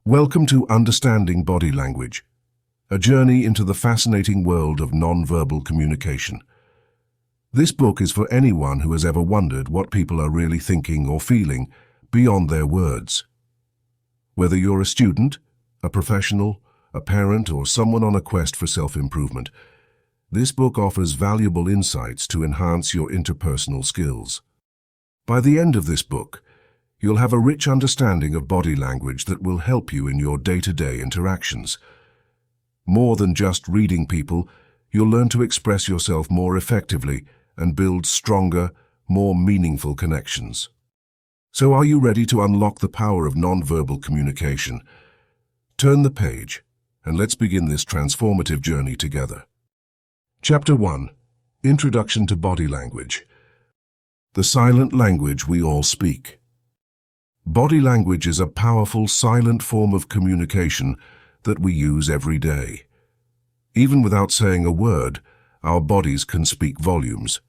Welcome to Understanding Body Language, a journey into the fascinating world of non-verbal communication. This book is for anyone who has ever wondered what people are really thinking or feeling beyond their words. Whether you're a student, a professional, a parent, or someone on a quest for self-improvement, this book offers valuable insights to enhance your interpersonal skills. By the end of this book, you'll have a rich understanding of body language that will help you in your day-to-day interactions. More than just reading people, you'll learn to express yourself more effectively and build stronger, more meaningful connections. So are you ready to unlock the power of nonverbal communication? Turn the page, and let's begin this transformative journey together. Chapter 1. Introduction to Body Language. The silent language we all speak. Body language is a powerful, silent form of communication that we use every day. Even without saying a word, our bodies can speak volumes.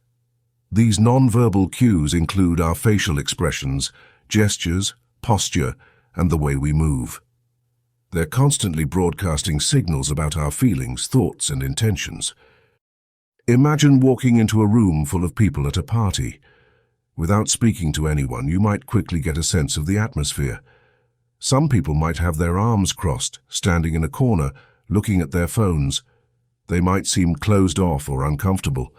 These non-verbal cues include our facial expressions, gestures, posture, and the way we move. They're constantly broadcasting signals about our feelings, thoughts, and intentions. Imagine walking into a room full of people at a party. Without speaking to anyone, you might quickly get a sense of the atmosphere. Some people might have their arms crossed, standing in a corner, looking at their phones. They might seem closed off or uncomfortable.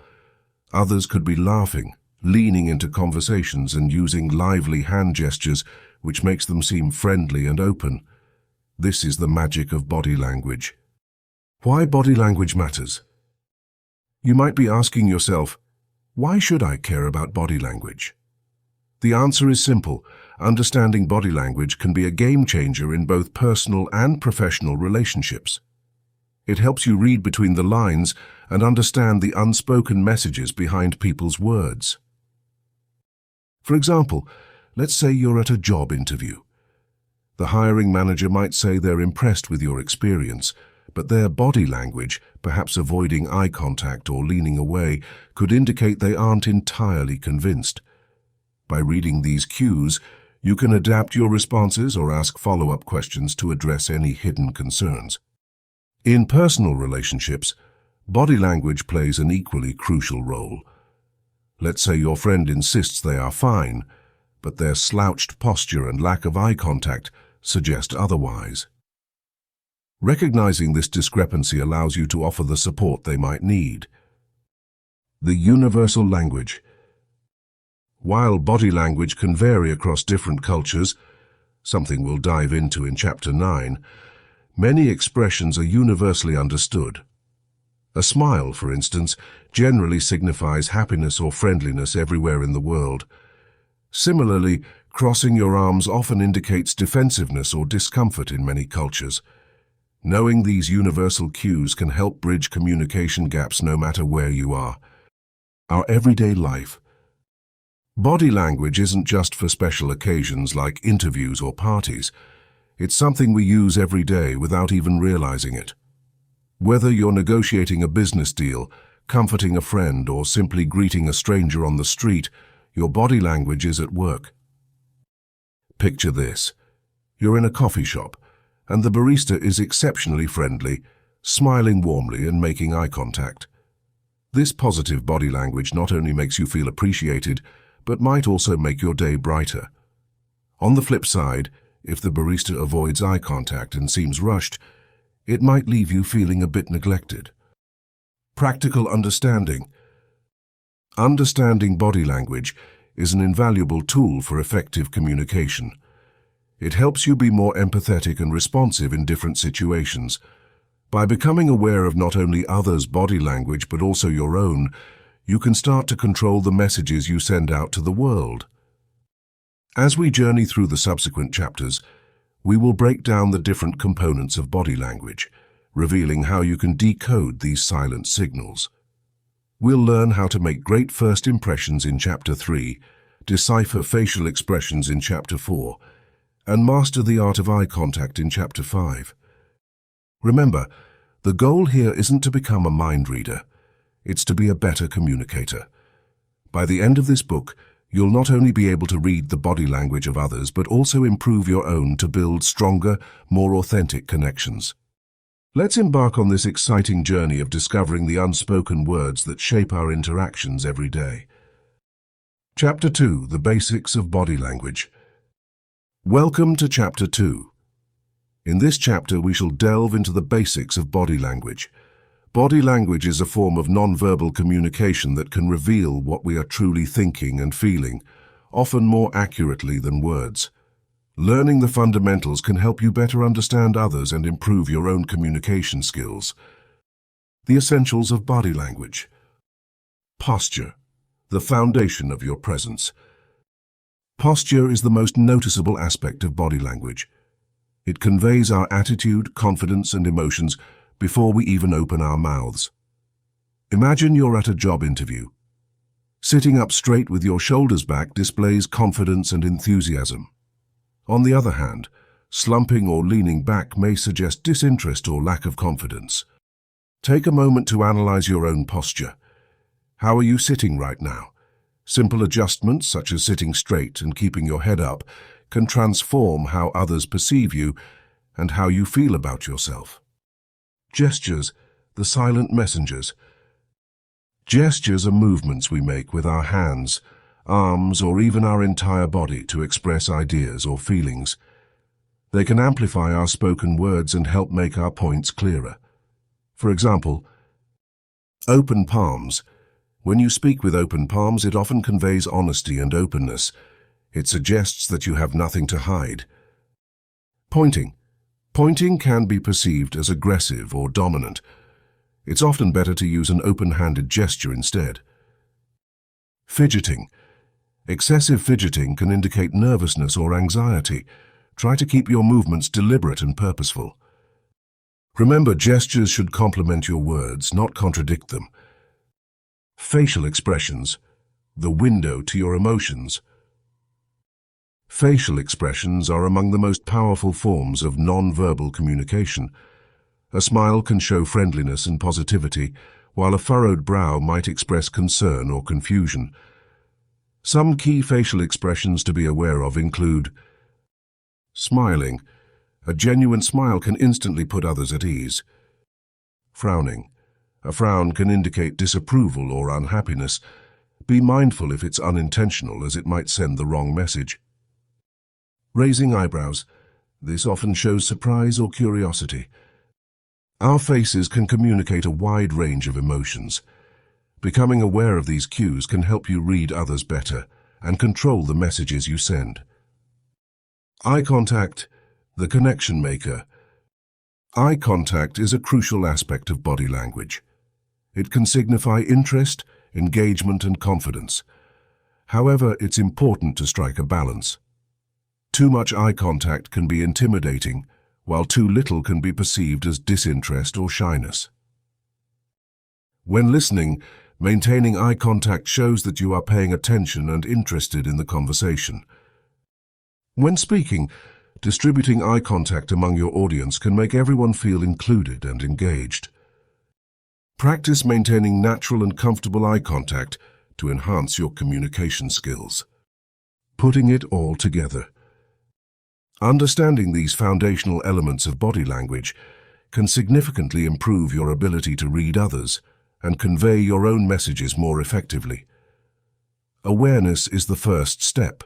Others could be laughing, leaning into conversations and using lively hand gestures, which makes them seem friendly and open. This is the magic of body language. Why body language matters? You might be asking yourself, why should I care about body language? The answer is simple. Understanding body language can be a game changer in both personal and professional relationships. It helps you read between the lines and understand the unspoken messages behind people's words. For example, let's say you're at a job interview. The hiring manager might say they're impressed with your experience, but their body language, perhaps avoiding eye contact or leaning away, could indicate they aren't entirely convinced. By reading these cues, you can adapt your responses or ask follow-up questions to address any hidden concerns. In personal relationships, body language plays an equally crucial role. Let's say your friend insists they are fine, but their slouched posture and lack of eye contact suggest otherwise. Recognizing this discrepancy allows you to offer the support they might need. The universal language. While body language can vary across different cultures, something we'll dive into in Chapter 9, many expressions are universally understood. A smile, for instance, generally signifies happiness or friendliness everywhere in the world. Similarly, crossing your arms often indicates defensiveness or discomfort in many cultures. Knowing these universal cues can help bridge communication gaps no matter where you are. Our everyday life. Body language isn't just for special occasions like interviews or parties. It's something we use every day without even realizing it. Whether you're negotiating a business deal, comforting a friend, or simply greeting a stranger on the street, your body language is at work. Picture this. You're in a coffee shop, and the barista is exceptionally friendly, smiling warmly and making eye contact. This positive body language not only makes you feel appreciated, but might also make your day brighter. On the flip side, if the barista avoids eye contact and seems rushed, it might leave you feeling a bit neglected. Practical understanding. Understanding body language is an invaluable tool for effective communication. It helps you be more empathetic and responsive in different situations. By becoming aware of not only others' body language but also your own, you can start to control the messages you send out to the world. As we journey through the subsequent chapters, we will break down the different components of body language, revealing how you can decode these silent signals. We'll learn how to make great first impressions in Chapter 3, decipher facial expressions in Chapter 4, and master the art of eye contact in Chapter 5. Remember, the goal here isn't to become a mind reader. It's to be a better communicator. By the end of this book, You'll not only be able to read the body language of others, but also improve your own to build stronger, more authentic connections. Let's embark on this exciting journey of discovering the unspoken words that shape our interactions every day. Chapter 2: The Basics of Body Language. Welcome to Chapter 2. In this chapter, we shall delve into the basics of body language. Body language is a form of non-verbal communication that can reveal what we are truly thinking and feeling, often more accurately than words. Learning the fundamentals can help you better understand others and improve your own communication skills. The essentials of body language. Posture, the foundation of your presence. Posture is the most noticeable aspect of body language. It conveys our attitude, confidence, and emotions before we even open our mouths. Imagine you're at a job interview. Sitting up straight with your shoulders back displays confidence and enthusiasm. On the other hand, slumping or leaning back may suggest disinterest or lack of confidence. Take a moment to analyze your own posture. How are you sitting right now? Simple adjustments, such as sitting straight and keeping your head up, can transform how others perceive you and how you feel about yourself. Gestures, the silent messengers. Gestures are movements we make with our hands, arms, or even our entire body to express ideas or feelings. They can amplify our spoken words and help make our points clearer. For example, open palms. When you speak with open palms, it often conveys honesty and openness. It suggests that you have nothing to hide. Pointing. Pointing can be perceived as aggressive or dominant. It's often better to use an open-handed gesture instead. Fidgeting. Excessive fidgeting can indicate nervousness or anxiety. Try to keep your movements deliberate and purposeful. Remember, gestures should complement your words, not contradict them. Facial expressions, the window to your emotions. Facial expressions are among the most powerful forms of non-verbal communication. A smile can show friendliness and positivity, while a furrowed brow might express concern or confusion. Some key facial expressions to be aware of include smiling. A genuine smile can instantly put others at ease. Frowning. A frown can indicate disapproval or unhappiness. Be mindful if it's unintentional, as it might send the wrong message. Raising eyebrows. This often shows surprise or curiosity. Our faces can communicate a wide range of emotions. Becoming aware of these cues can help you read others better and control the messages you send. Eye contact, the connection maker. Eye contact is a crucial aspect of body language. It can signify interest, engagement, and confidence. However, it's important to strike a balance. Too much eye contact can be intimidating, while too little can be perceived as disinterest or shyness. When listening, maintaining eye contact shows that you are paying attention and interested in the conversation. When speaking, distributing eye contact among your audience can make everyone feel included and engaged. Practice maintaining natural and comfortable eye contact to enhance your communication skills. Putting it all together. Understanding these foundational elements of body language can significantly improve your ability to read others and convey your own messages more effectively. Awareness is the first step.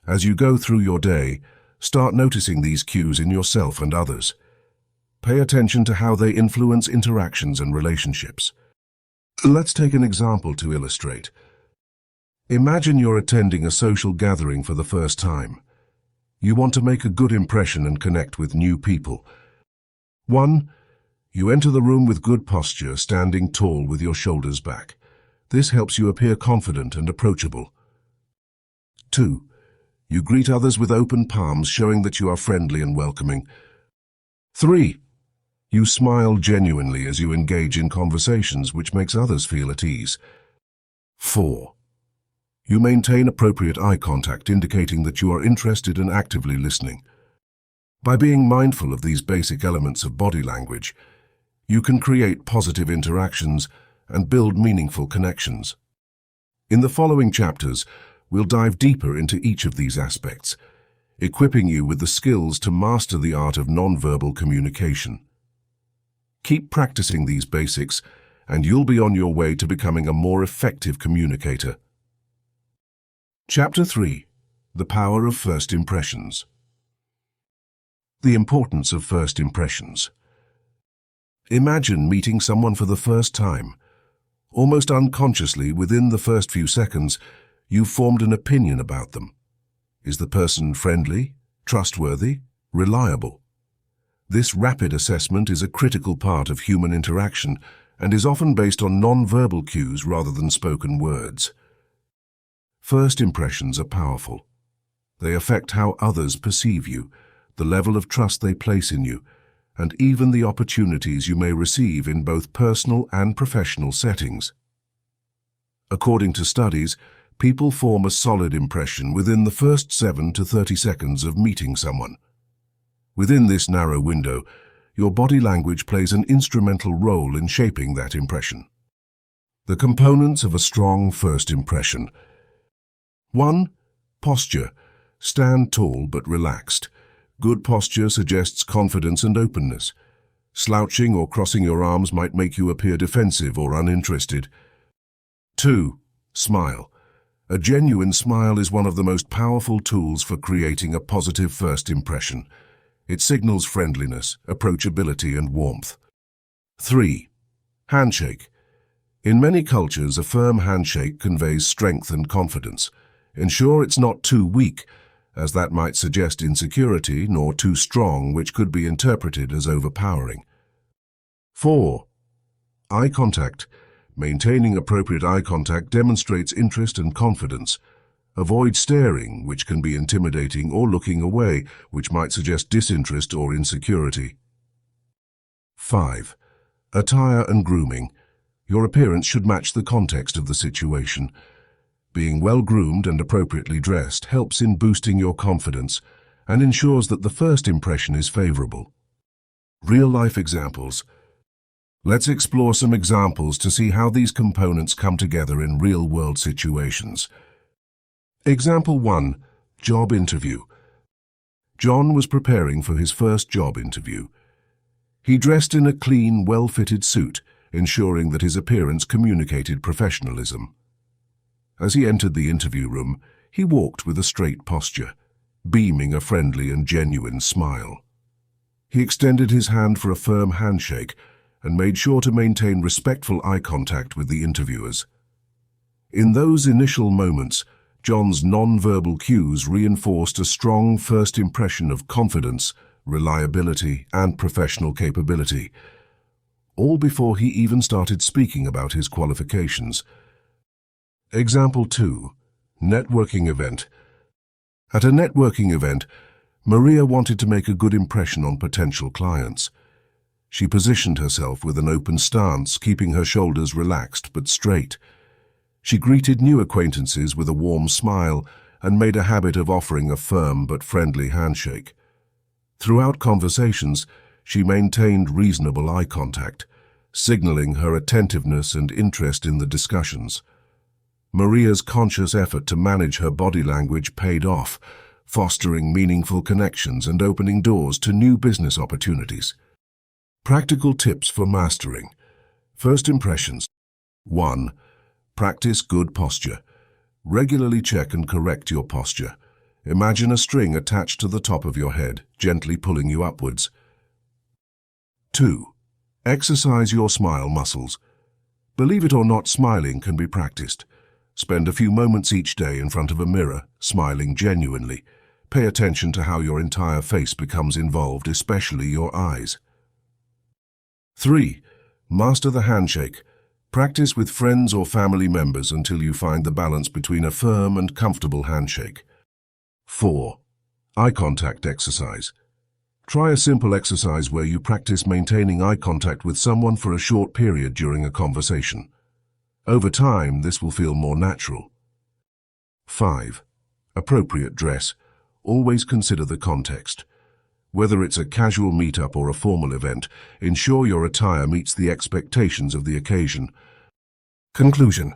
As you go through your day, start noticing these cues in yourself and others. Pay attention to how they influence interactions and relationships. Let's take an example to illustrate. Imagine you're attending a social gathering for the first time. You want to make a good impression and connect with new people. 1. You enter the room with good posture, standing tall with your shoulders back. This helps you appear confident and approachable. 2. You greet others with open palms, showing that you are friendly and welcoming. 3. You smile genuinely as you engage in conversations, which makes others feel at ease. 4. You maintain appropriate eye contact, indicating that you are interested and actively listening. By being mindful of these basic elements of body language, you can create positive interactions and build meaningful connections. In the following chapters, we'll dive deeper into each of these aspects, equipping you with the skills to master the art of nonverbal communication. Keep practicing these basics, and you'll be on your way to becoming a more effective communicator. Chapter 3. The Power of First Impressions. The importance of first impressions. Imagine meeting someone for the first time. Almost unconsciously, within the first few seconds, you've formed an opinion about them. Is the person friendly, trustworthy, reliable? This rapid assessment is a critical part of human interaction and is often based on non-verbal cues rather than spoken words. First impressions are powerful. They affect how others perceive you, the level of trust they place in you, and even the opportunities you may receive in both personal and professional settings. According to studies, people form a solid impression within the first 7 to 30 seconds of meeting someone. Within this narrow window, your body language plays an instrumental role in shaping that impression. The components of a strong first impression. 1. Posture. Stand tall but relaxed. Good posture suggests confidence and openness. Slouching or crossing your arms might make you appear defensive or uninterested. 2. Smile. A genuine smile is one of the most powerful tools for creating a positive first impression. It signals friendliness, approachability, and warmth. 3. Handshake. In many cultures, a firm handshake conveys strength and confidence. Ensure it's not too weak, as that might suggest insecurity, nor too strong, which could be interpreted as overpowering. 4. Eye contact. Maintaining appropriate eye contact demonstrates interest and confidence. Avoid staring, which can be intimidating, or looking away, which might suggest disinterest or insecurity. 5. Attire and grooming. Your appearance should match the context of the situation. Being well-groomed and appropriately dressed helps in boosting your confidence and ensures that the first impression is favorable. Real-life examples. Let's explore some examples to see how these components come together in real-world situations. Example 1. Job interview. John was preparing for his first job interview. He dressed in a clean, well-fitted suit, ensuring that his appearance communicated professionalism. As he entered the interview room, he walked with a straight posture, beaming a friendly and genuine smile. He extended his hand for a firm handshake and made sure to maintain respectful eye contact with the interviewers. In those initial moments, John's non-verbal cues reinforced a strong first impression of confidence, reliability, and professional capability, all before he even started speaking about his qualifications. Example 2. Networking event. At a networking event, Maria wanted to make a good impression on potential clients. She positioned herself with an open stance, keeping her shoulders relaxed but straight. She greeted new acquaintances with a warm smile and made a habit of offering a firm but friendly handshake. Throughout conversations, she maintained reasonable eye contact, signaling her attentiveness and interest in the discussions. Maria's conscious effort to manage her body language paid off, fostering meaningful connections and opening doors to new business opportunities. Practical tips for mastering. First impressions. 1. Practice good posture. Regularly check and correct your posture. Imagine a string attached to the top of your head, gently pulling you upwards. 2. Exercise your smile muscles. Believe it or not, smiling can be practiced. Spend a few moments each day in front of a mirror, smiling genuinely. Pay attention to how your entire face becomes involved, especially your eyes. 3. Master the handshake. Practice with friends or family members until you find the balance between a firm and comfortable handshake. 4. Eye contact exercise. Try a simple exercise where you practice maintaining eye contact with someone for a short period during a conversation. Over time, this will feel more natural. 5. Appropriate dress. Always consider the context. Whether it's a casual meetup or a formal event, ensure your attire meets the expectations of the occasion. Conclusion.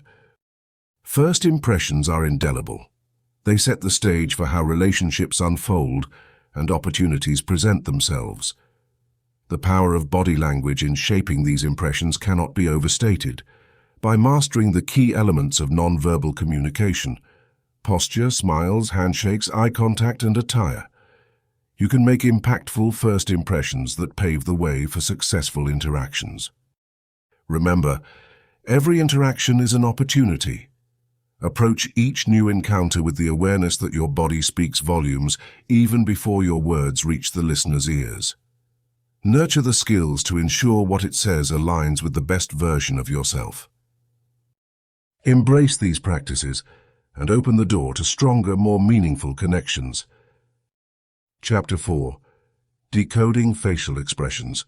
First impressions are indelible. They set the stage for how relationships unfold and opportunities present themselves. The power of body language in shaping these impressions cannot be overstated. By mastering the key elements of nonverbal communication, posture, smiles, handshakes, eye contact, and attire, you can make impactful first impressions that pave the way for successful interactions. Remember, every interaction is an opportunity. Approach each new encounter with the awareness that your body speaks volumes even before your words reach the listener's ears. Nurture the skills to ensure what it says aligns with the best version of yourself. Embrace these practices and open the door to stronger, more meaningful connections. Chapter 4. Decoding Facial Expressions.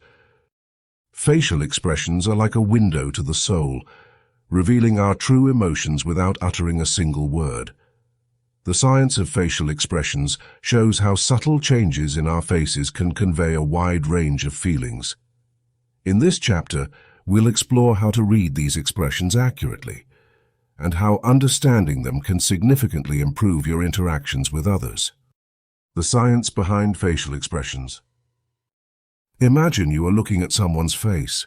Facial expressions are like a window to the soul, revealing our true emotions without uttering a single word. The science of facial expressions shows how subtle changes in our faces can convey a wide range of feelings. In this chapter, we'll explore how to read these expressions accurately, and how understanding them can significantly improve your interactions with others. The science behind facial expressions. Imagine you are looking at someone's face.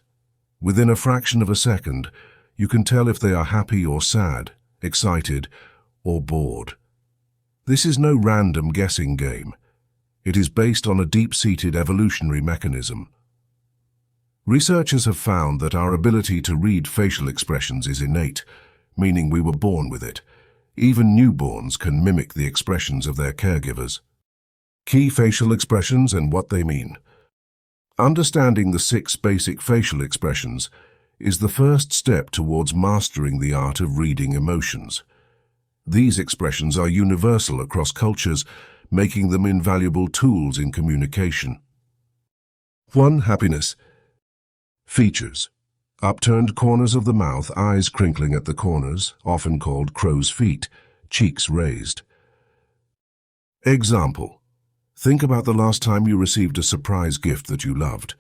Within a fraction of a second, you can tell if they are happy or sad, excited or bored. This is no random guessing game. It is based on a deep-seated evolutionary mechanism. Researchers have found that our ability to read facial expressions is innate, meaning we were born with it. Even newborns can mimic the expressions of their caregivers. Key facial expressions and what they mean. Understanding the 6 basic facial expressions is the first step towards mastering the art of reading emotions. These expressions are universal across cultures, making them invaluable tools in communication. 1. Happiness. Features. Upturned corners of the mouth, eyes crinkling at the corners, often called crow's feet, cheeks raised. Example. Think about the last time you received a surprise gift that you loved.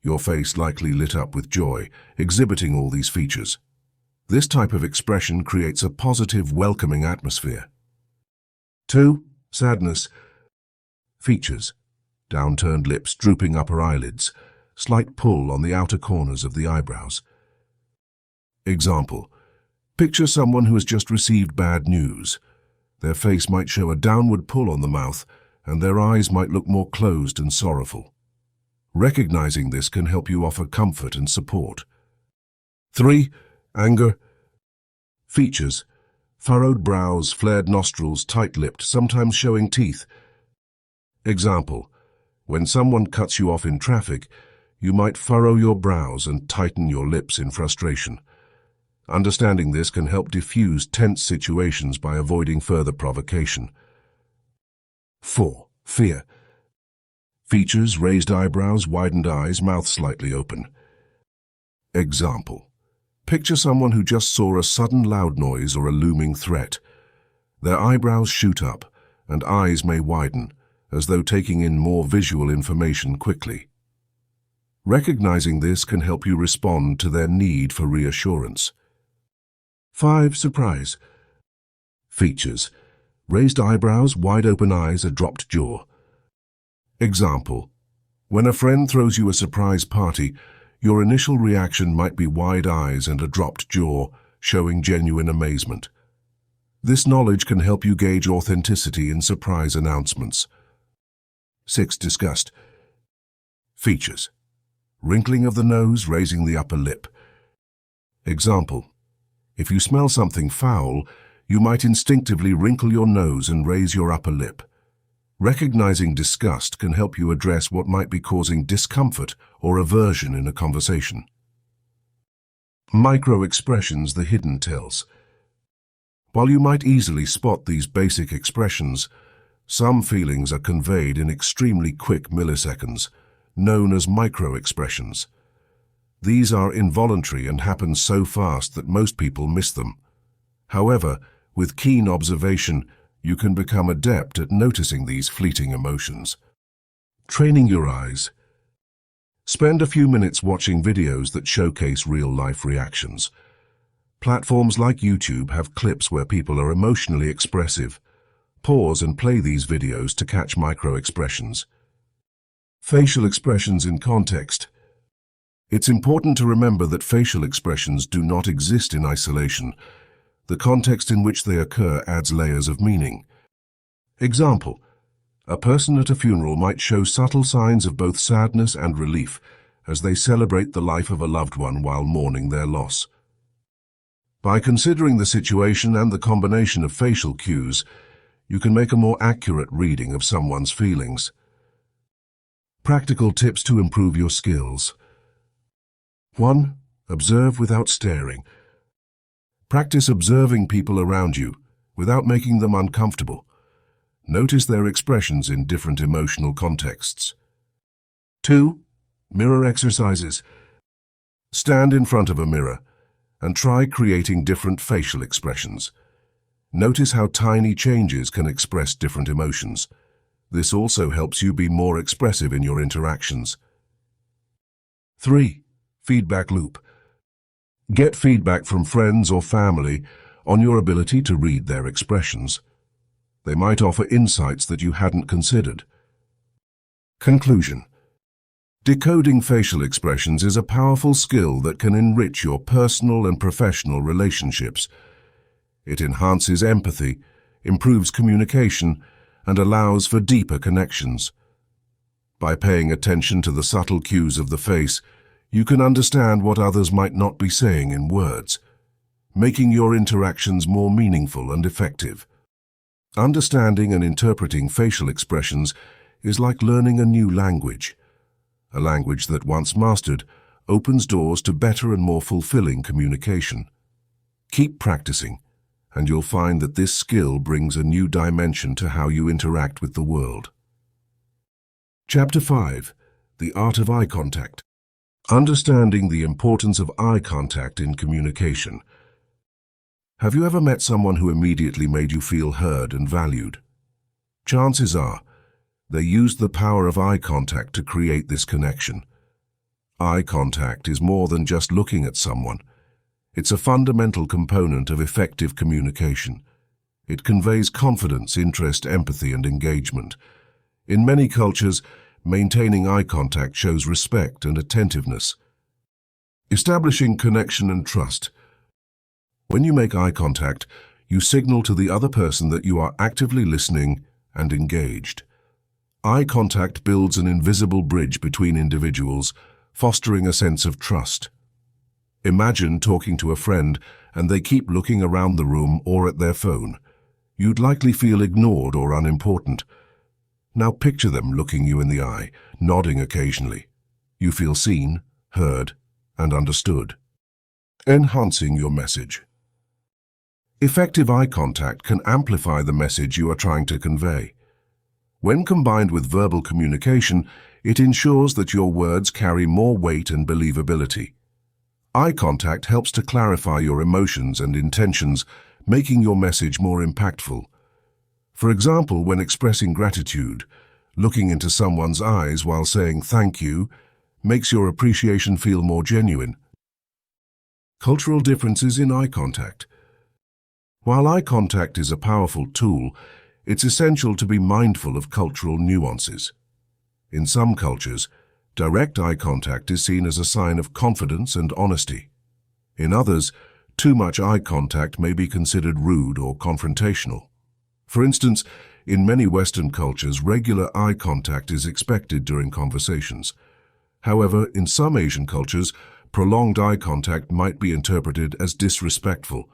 Your face likely lit up with joy, exhibiting all these features. This type of expression creates a positive, welcoming atmosphere. 2. Sadness. Features. Downturned lips, drooping upper eyelids, slight pull on the outer corners of the eyebrows. Example. Picture someone who has just received bad news. Their face might show a downward pull on the mouth, and their eyes might look more closed and sorrowful. Recognizing this can help you offer comfort and support. 3. Anger. Features. Furrowed brows, flared nostrils, tight-lipped, sometimes showing teeth. Example. When someone cuts you off in traffic, you might furrow your brows and tighten your lips in frustration. Understanding this can help diffuse tense situations by avoiding further provocation. 4. Fear. Features, raised eyebrows, widened eyes, mouth slightly open. Example. Picture someone who just saw a sudden loud noise or a looming threat. Their eyebrows shoot up, and eyes may widen, as though taking in more visual information quickly. Recognizing this can help you respond to their need for reassurance. 5. Surprise. Features. Raised eyebrows, wide open eyes, a dropped jaw. Example. When a friend throws you a surprise party, your initial reaction might be wide eyes and a dropped jaw, showing genuine amazement. This knowledge can help you gauge authenticity in surprise announcements. 6. Disgust. Features. Wrinkling of the nose, raising the upper lip. Example. If you smell something foul, you might instinctively wrinkle your nose and raise your upper lip. Recognizing disgust can help you address what might be causing discomfort or aversion in a conversation. Micro-expressions, the hidden tells. While you might easily spot these basic expressions, some feelings are conveyed in extremely quick milliseconds, known as micro-expressions. These are involuntary and happen so fast that most people miss them. However, with keen observation, you can become adept at noticing these fleeting emotions. Training your eyes. Spend a few minutes watching videos that showcase real-life reactions. Platforms like YouTube have clips where people are emotionally expressive. Pause and play these videos to catch micro-expressions. Facial expressions in context. It's important to remember that facial expressions do not exist in isolation. The context in which they occur adds layers of meaning. Example: a person at a funeral might show subtle signs of both sadness and relief as they celebrate the life of a loved one while mourning their loss. By considering the situation and the combination of facial cues, you can make a more accurate reading of someone's feelings. Practical tips to improve your skills. 1. Observe without staring. Practice observing people around you without making them uncomfortable. Notice their expressions in different emotional contexts. 2. Mirror exercises. Stand in front of a mirror and try creating different facial expressions. Notice how tiny changes can express different emotions. This also helps you be more expressive in your interactions. 3. Feedback loop. Get feedback from friends or family on your ability to read their expressions. They might offer insights that you hadn't considered. Conclusion. Decoding facial expressions is a powerful skill that can enrich your personal and professional relationships. It enhances empathy, improves communication, and allows for deeper connections. By paying attention to the subtle cues of the face, you can understand what others might not be saying in words, making your interactions more meaningful and effective. Understanding and interpreting facial expressions is like learning a new language. A language that, once mastered, opens doors to better and more fulfilling communication. Keep practicing, and you'll find that this skill brings a new dimension to how you interact with the world. Chapter 5. The Art of Eye Contact. Understanding the importance of eye contact in communication. Have you ever met someone who immediately made you feel heard and valued? Chances are, they used the power of eye contact to create this connection. Eye contact is more than just looking at someone. It's a fundamental component of effective communication. It conveys confidence, interest, empathy, and engagement. In many cultures, maintaining eye contact shows respect and attentiveness. Establishing connection and trust. When you make eye contact, you signal to the other person that you are actively listening and engaged. Eye contact builds an invisible bridge between individuals, fostering a sense of trust. Imagine talking to a friend and they keep looking around the room or at their phone. You'd likely feel ignored or unimportant. Now picture them looking you in the eye, nodding occasionally. You feel seen, heard, and understood. Enhancing your message. Effective eye contact can amplify the message you are trying to convey. When combined with verbal communication, it ensures that your words carry more weight and believability. Eye contact helps to clarify your emotions and intentions, making your message more impactful. For example, when expressing gratitude, looking into someone's eyes while saying thank you makes your appreciation feel more genuine. Cultural differences in eye contact. While eye contact is a powerful tool, it's essential to be mindful of cultural nuances. In some cultures, direct eye contact is seen as a sign of confidence and honesty. In others, too much eye contact may be considered rude or confrontational. For instance, in many Western cultures, regular eye contact is expected during conversations. However, in some Asian cultures, prolonged eye contact might be interpreted as disrespectful.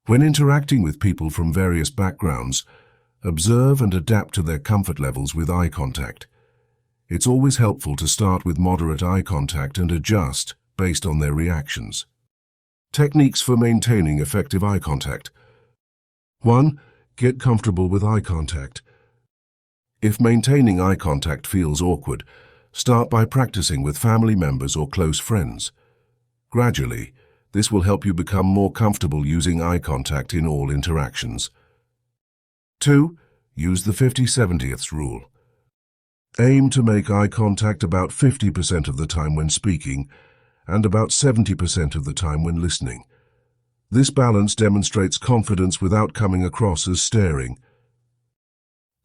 When interacting with people from various backgrounds, observe and adapt to their comfort levels with eye contact. It's always helpful to start with moderate eye contact and adjust based on their reactions. Techniques for maintaining effective eye contact. 1. Get comfortable with eye contact. If maintaining eye contact feels awkward, start by practicing with family members or close friends. Gradually, this will help you become more comfortable using eye contact in all interactions. 2. Use the 50/70ths rule. Aim to make eye contact about 50% of the time when speaking and about 70% of the time when listening. This balance demonstrates confidence without coming across as staring.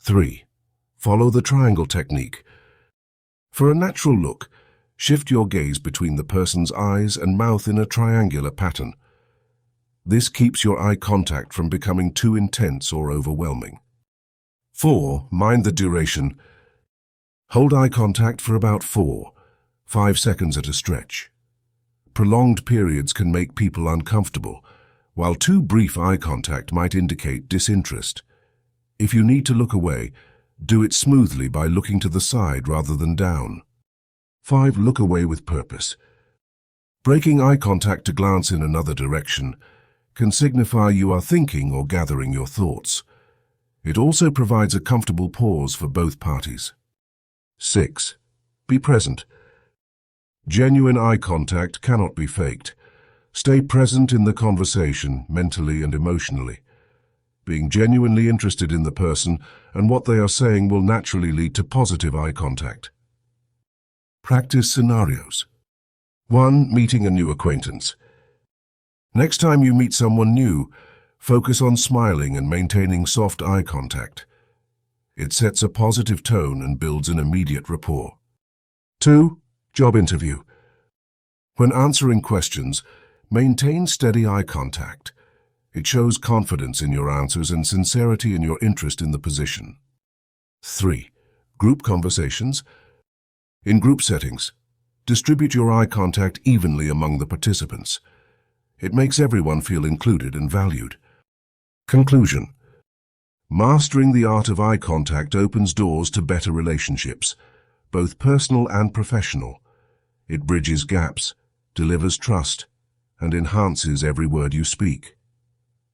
3. Follow the triangle technique. For a natural look, shift your gaze between the person's eyes and mouth in a triangular pattern. This keeps your eye contact from becoming too intense or overwhelming. 4. Mind the duration. Hold eye contact for about 4-5 seconds at a stretch. Prolonged periods can make people uncomfortable, while too brief eye contact might indicate disinterest. If you need to look away, do it smoothly by looking to the side rather than down. 5. Look away with purpose. Breaking eye contact to glance in another direction can signify you are thinking or gathering your thoughts. It also provides a comfortable pause for both parties. 6. Be present. Genuine eye contact cannot be faked. Stay present in the conversation, mentally and emotionally. Being genuinely interested in the person and what they are saying will naturally lead to positive eye contact. Practice scenarios. 1. Meeting a new acquaintance. Next time you meet someone new, focus on smiling and maintaining soft eye contact. It sets a positive tone and builds an immediate rapport. 2. Job interview. When answering questions, maintain steady eye contact. It shows confidence in your answers and sincerity in your interest in the position. 3. Group conversations. In group settings, distribute your eye contact evenly among the participants. It makes everyone feel included and valued. Conclusion. Mastering the art of eye contact opens doors to better relationships, both personal and professional. It bridges gaps, delivers trust, and enhances every word you speak.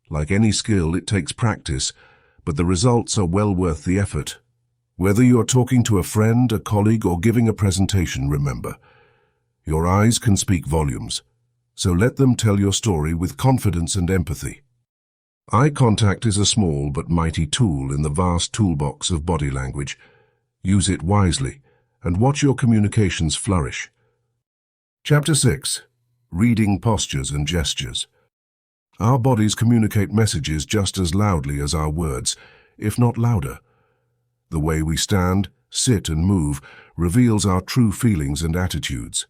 Like any skill, it takes practice, but the results are well worth the effort. Whether you're talking to a friend, a colleague, or giving a presentation, remember, your eyes can speak volumes, so let them tell your story with confidence and empathy. Eye contact is a small but mighty tool in the vast toolbox of body language. Use it wisely and watch your communications flourish. Chapter 6. Reading postures and gestures. Our bodies communicate messages just as loudly as our words, if not louder. The way we stand, sit, and move reveals our true feelings and attitudes.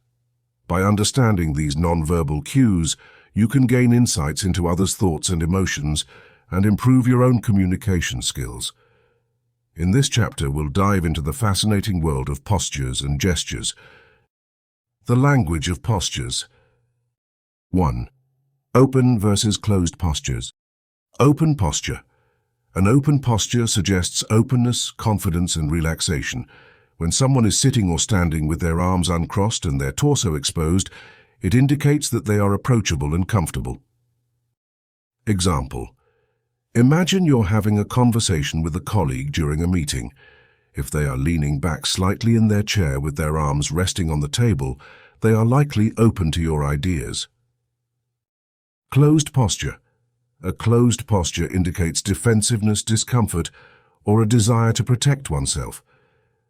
By understanding these nonverbal cues, you can gain insights into others' thoughts and emotions and improve your own communication skills. In this chapter, we'll dive into the fascinating world of postures and gestures. The language of postures. 1. Open versus closed postures. Open posture. An open posture suggests openness, confidence, and relaxation. When someone is sitting or standing with their arms uncrossed and their torso exposed, it indicates that they are approachable and comfortable. Example. Imagine you're having a conversation with a colleague during a meeting. If they are leaning back slightly in their chair with their arms resting on the table, they are likely open to your ideas. Closed posture. A closed posture indicates defensiveness, discomfort, or a desire to protect oneself.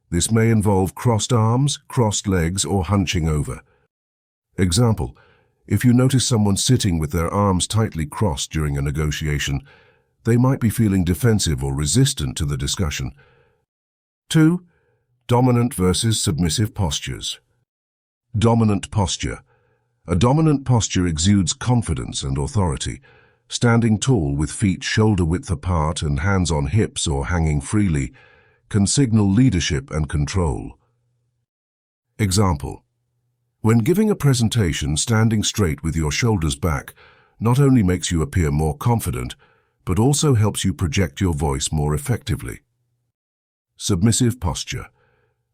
This may involve crossed arms, crossed legs, or hunching over. Example. If you notice someone sitting with their arms tightly crossed during a negotiation, they might be feeling defensive or resistant to the discussion. 2. Dominant versus submissive postures. Dominant posture. A dominant posture exudes confidence and authority. Standing tall with feet shoulder-width apart and hands on hips or hanging freely can signal leadership and control. Example. When giving a presentation, standing straight with your shoulders back not only makes you appear more confident, but also helps you project your voice more effectively. Submissive posture.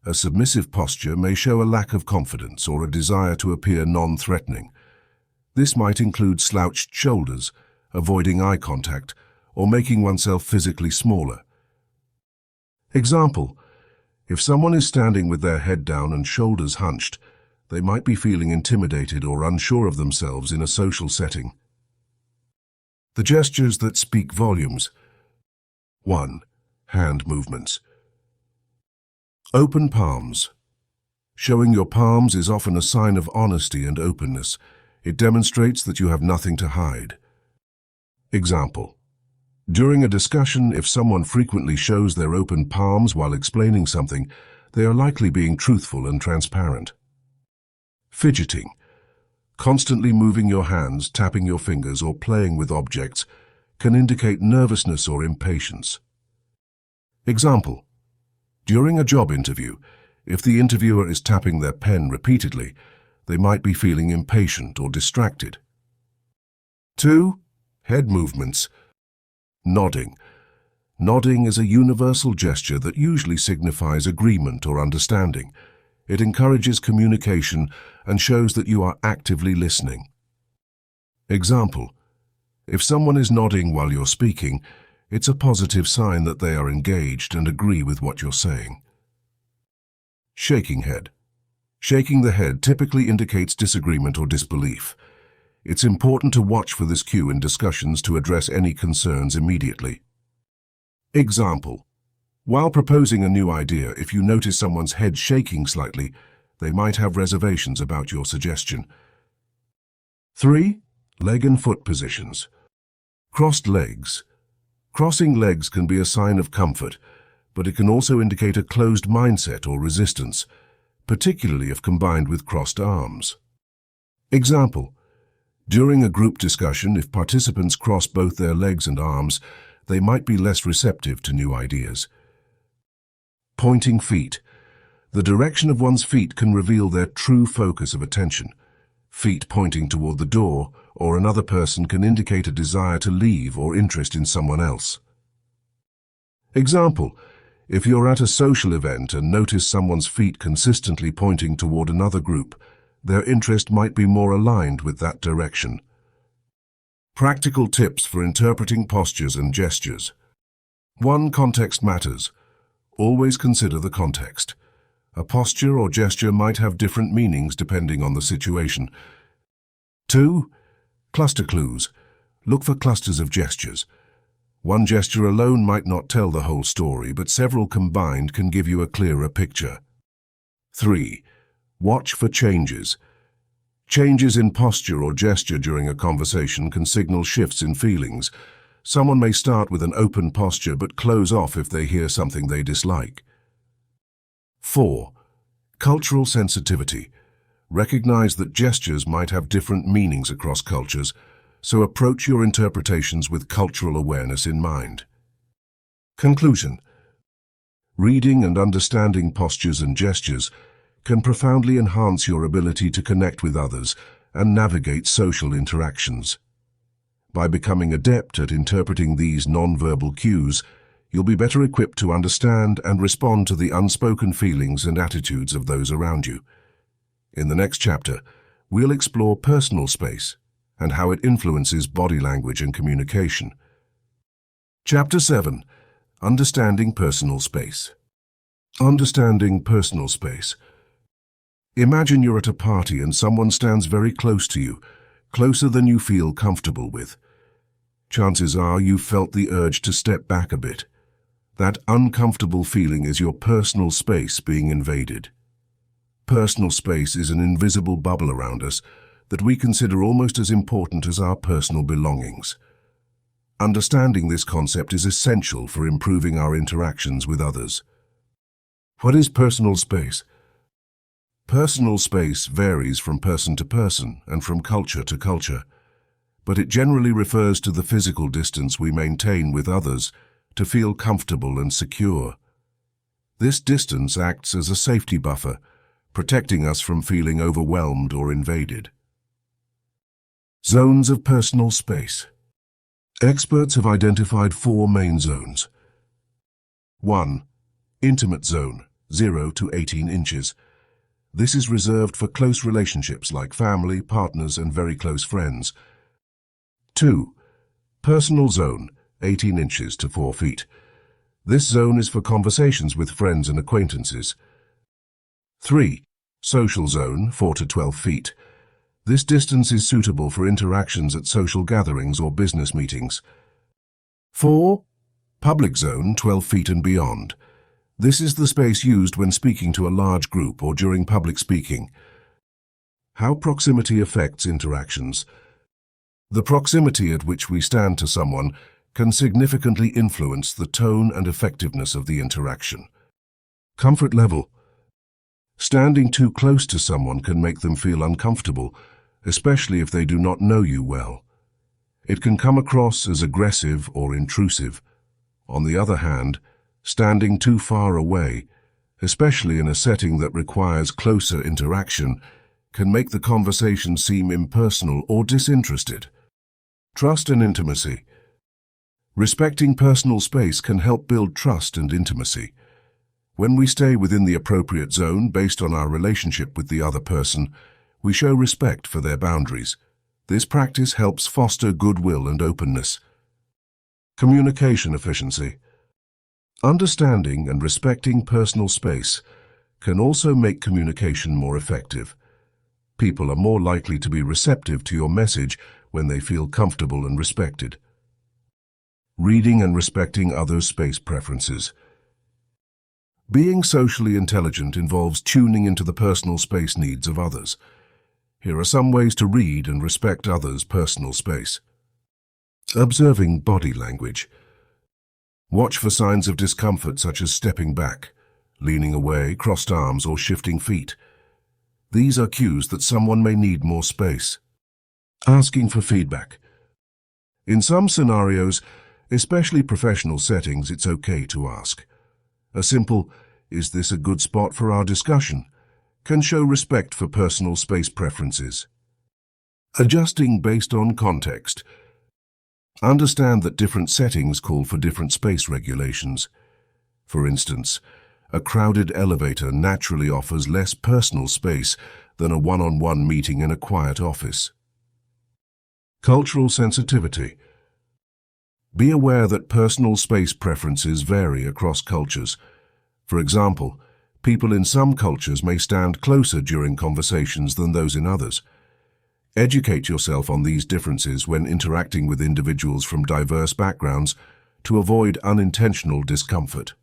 A submissive posture may show a lack of confidence or a desire to appear non-threatening. This might include slouched shoulders, avoiding eye contact, or making oneself physically smaller. Example. If someone is standing with their head down and shoulders hunched, they might be feeling intimidated or unsure of themselves in a social setting. The gestures that speak volumes. 1. Hand movements. Open palms. Showing your palms is often a sign of honesty and openness. It demonstrates that you have nothing to hide. Example. During a discussion, if someone frequently shows their open palms while explaining something, they are likely being truthful and transparent. Fidgeting. Constantly moving your hands, tapping your fingers, or playing with objects can indicate nervousness or impatience. Example: during a job interview, if the interviewer is tapping their pen repeatedly, they might be feeling impatient or distracted. 2. Head movements. Nodding. Nodding is a universal gesture that usually signifies agreement or understanding. It encourages communication and shows that you are actively listening. Example: if someone is nodding while you're speaking, it's a positive sign that they are engaged and agree with what you're saying. Shaking head. Shaking the head typically indicates disagreement or disbelief. It's important to watch for this cue in discussions to address any concerns immediately. Example: while proposing a new idea, if you notice someone's head shaking slightly, they might have reservations about your suggestion. 3. Leg and foot positions. Crossed legs. Crossing legs can be a sign of comfort, but it can also indicate a closed mindset or resistance, particularly if combined with crossed arms. Example: during a group discussion, if participants cross both their legs and arms, they might be less receptive to new ideas. Pointing feet. The direction of one's feet can reveal their true focus of attention. Feet pointing toward the door or another person can indicate a desire to leave or interest in someone else. Example: if you're at a social event and notice someone's feet consistently pointing toward another group, their interest might be more aligned with that direction. Practical tips for interpreting postures and gestures. 1. Context matters. Always consider the context. A posture or gesture might have different meanings depending on the situation. 2. Cluster clues. Look for clusters of gestures. One gesture alone might not tell the whole story, but several combined can give you a clearer picture. 3. Watch for changes. Changes in posture or gesture during a conversation can signal shifts in feelings. Someone may start with an open posture but close off if they hear something they dislike. 4. Cultural sensitivity. Recognize that gestures might have different meanings across cultures, so approach your interpretations with cultural awareness in mind. Conclusion. Reading and understanding postures and gestures can profoundly enhance your ability to connect with others and navigate social interactions. By becoming adept at interpreting these nonverbal cues, you'll be better equipped to understand and respond to the unspoken feelings and attitudes of those around you. In the next chapter, we'll explore personal space and how it influences body language and communication. Chapter 7. Understanding personal space. Understanding personal space. Imagine you're at a party and someone stands very close to you, closer than you feel comfortable with. Chances are you've felt the urge to step back a bit. That uncomfortable feeling is your personal space being invaded. Personal space is an invisible bubble around us that we consider almost as important as our personal belongings. Understanding this concept is essential for improving our interactions with others. What is personal space? Personal space varies from person to person and from culture to culture, but it generally refers to the physical distance we maintain with others to feel comfortable and secure. This distance acts as a safety buffer, protecting us from feeling overwhelmed or invaded. Zones of personal space. Experts have identified 4 main zones. 1. Intimate zone, 0 to 18 inches. This is reserved for close relationships like family, partners, and very close friends. 2. Personal zone, 18 inches to 4 feet. This zone is for conversations with friends and acquaintances. 3. Social zone, 4 to 12 feet. This distance is suitable for interactions at social gatherings or business meetings. 4. Public zone, 12 feet and beyond. This is the space used when speaking to a large group or during public speaking. How proximity affects interactions. The proximity at which we stand to someone can significantly influence the tone and effectiveness of the interaction. Comfort level. Standing too close to someone can make them feel uncomfortable, especially if they do not know you well. It can come across as aggressive or intrusive. On the other hand, standing too far away, especially in a setting that requires closer interaction, can make the conversation seem impersonal or disinterested. Trust and intimacy. Respecting personal space can help build trust and intimacy. When we stay within the appropriate zone based on our relationship with the other person, we show respect for their boundaries. This practice helps foster goodwill and openness. Communication efficiency. Understanding and respecting personal space can also make communication more effective. People are more likely to be receptive to your message when they feel comfortable and respected. Reading and respecting others' space preferences. Being socially intelligent involves tuning into the personal space needs of others. Here are some ways to read and respect others' personal space. Observing body language. Watch for signs of discomfort such as stepping back, leaning away, crossed arms, or shifting feet. These are cues that someone may need more space. Asking for feedback. In some scenarios, especially professional settings, it's okay to ask. A simple, "Is this a good spot for our discussion?" can show respect for personal space preferences. Adjusting based on context. Understand that different settings call for different space regulations. For instance, a crowded elevator naturally offers less personal space than a one-on-one meeting in a quiet office. Cultural sensitivity. Be aware that personal space preferences vary across cultures. For example, people in some cultures may stand closer during conversations than those in others. Educate yourself on these differences when interacting with individuals from diverse backgrounds to avoid unintentional discomfort.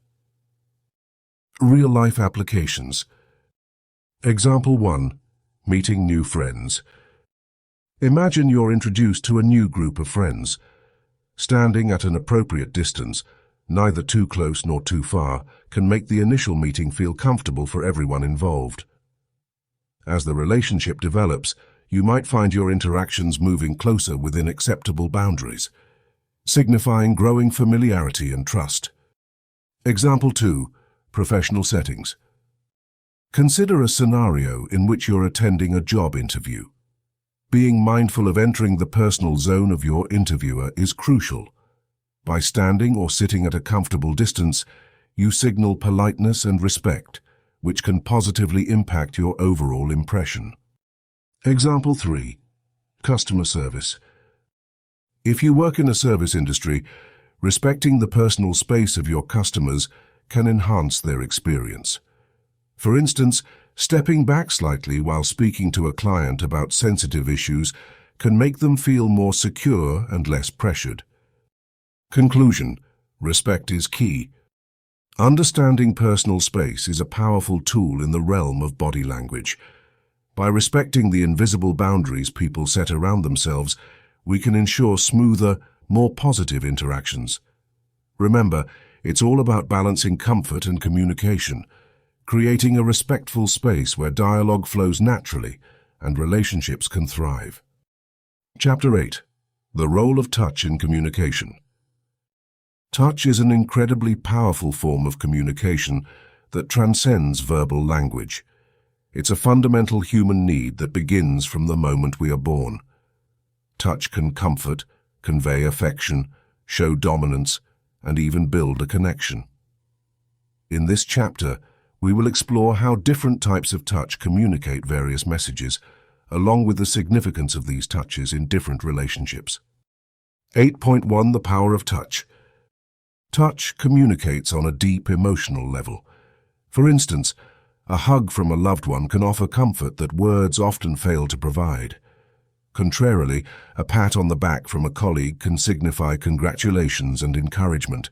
Real-life applications. Example 1. Meeting new friends. Imagine you're introduced to a new group of friends. Standing at an appropriate distance, neither too close nor too far, can make the initial meeting feel comfortable for everyone involved. As the relationship develops, you might find your interactions moving closer within acceptable boundaries, signifying growing familiarity and trust. Example 2. Professional settings. Consider a scenario in which you're attending a job interview. Being mindful of entering the personal zone of your interviewer is crucial. By standing or sitting at a comfortable distance, you signal politeness and respect, which can positively impact your overall impression. Example 3. Customer service. If you work in a service industry, respecting the personal space of your customers can enhance their experience. For instance, stepping back slightly while speaking to a client about sensitive issues can make them feel more secure and less pressured. Conclusion: respect is key. Understanding personal space is a powerful tool in the realm of body language. By respecting the invisible boundaries people set around themselves, we can ensure smoother, more positive interactions. Remember, it's all about balancing comfort and communication, creating a respectful space where dialogue flows naturally and relationships can thrive. Chapter 8. The Role of Touch in Communication. Touch is an incredibly powerful form of communication that transcends verbal language. It's a fundamental human need that begins from the moment we are born. Touch can comfort, convey affection, show dominance, and even build a connection. In this chapter, we will explore how different types of touch communicate various messages, along with the significance of these touches in different relationships. 8.1 The Power of Touch. Touch communicates on a deep emotional level. For instance, a hug from a loved one can offer comfort that words often fail to provide. Contrarily, a pat on the back from a colleague can signify congratulations and encouragement.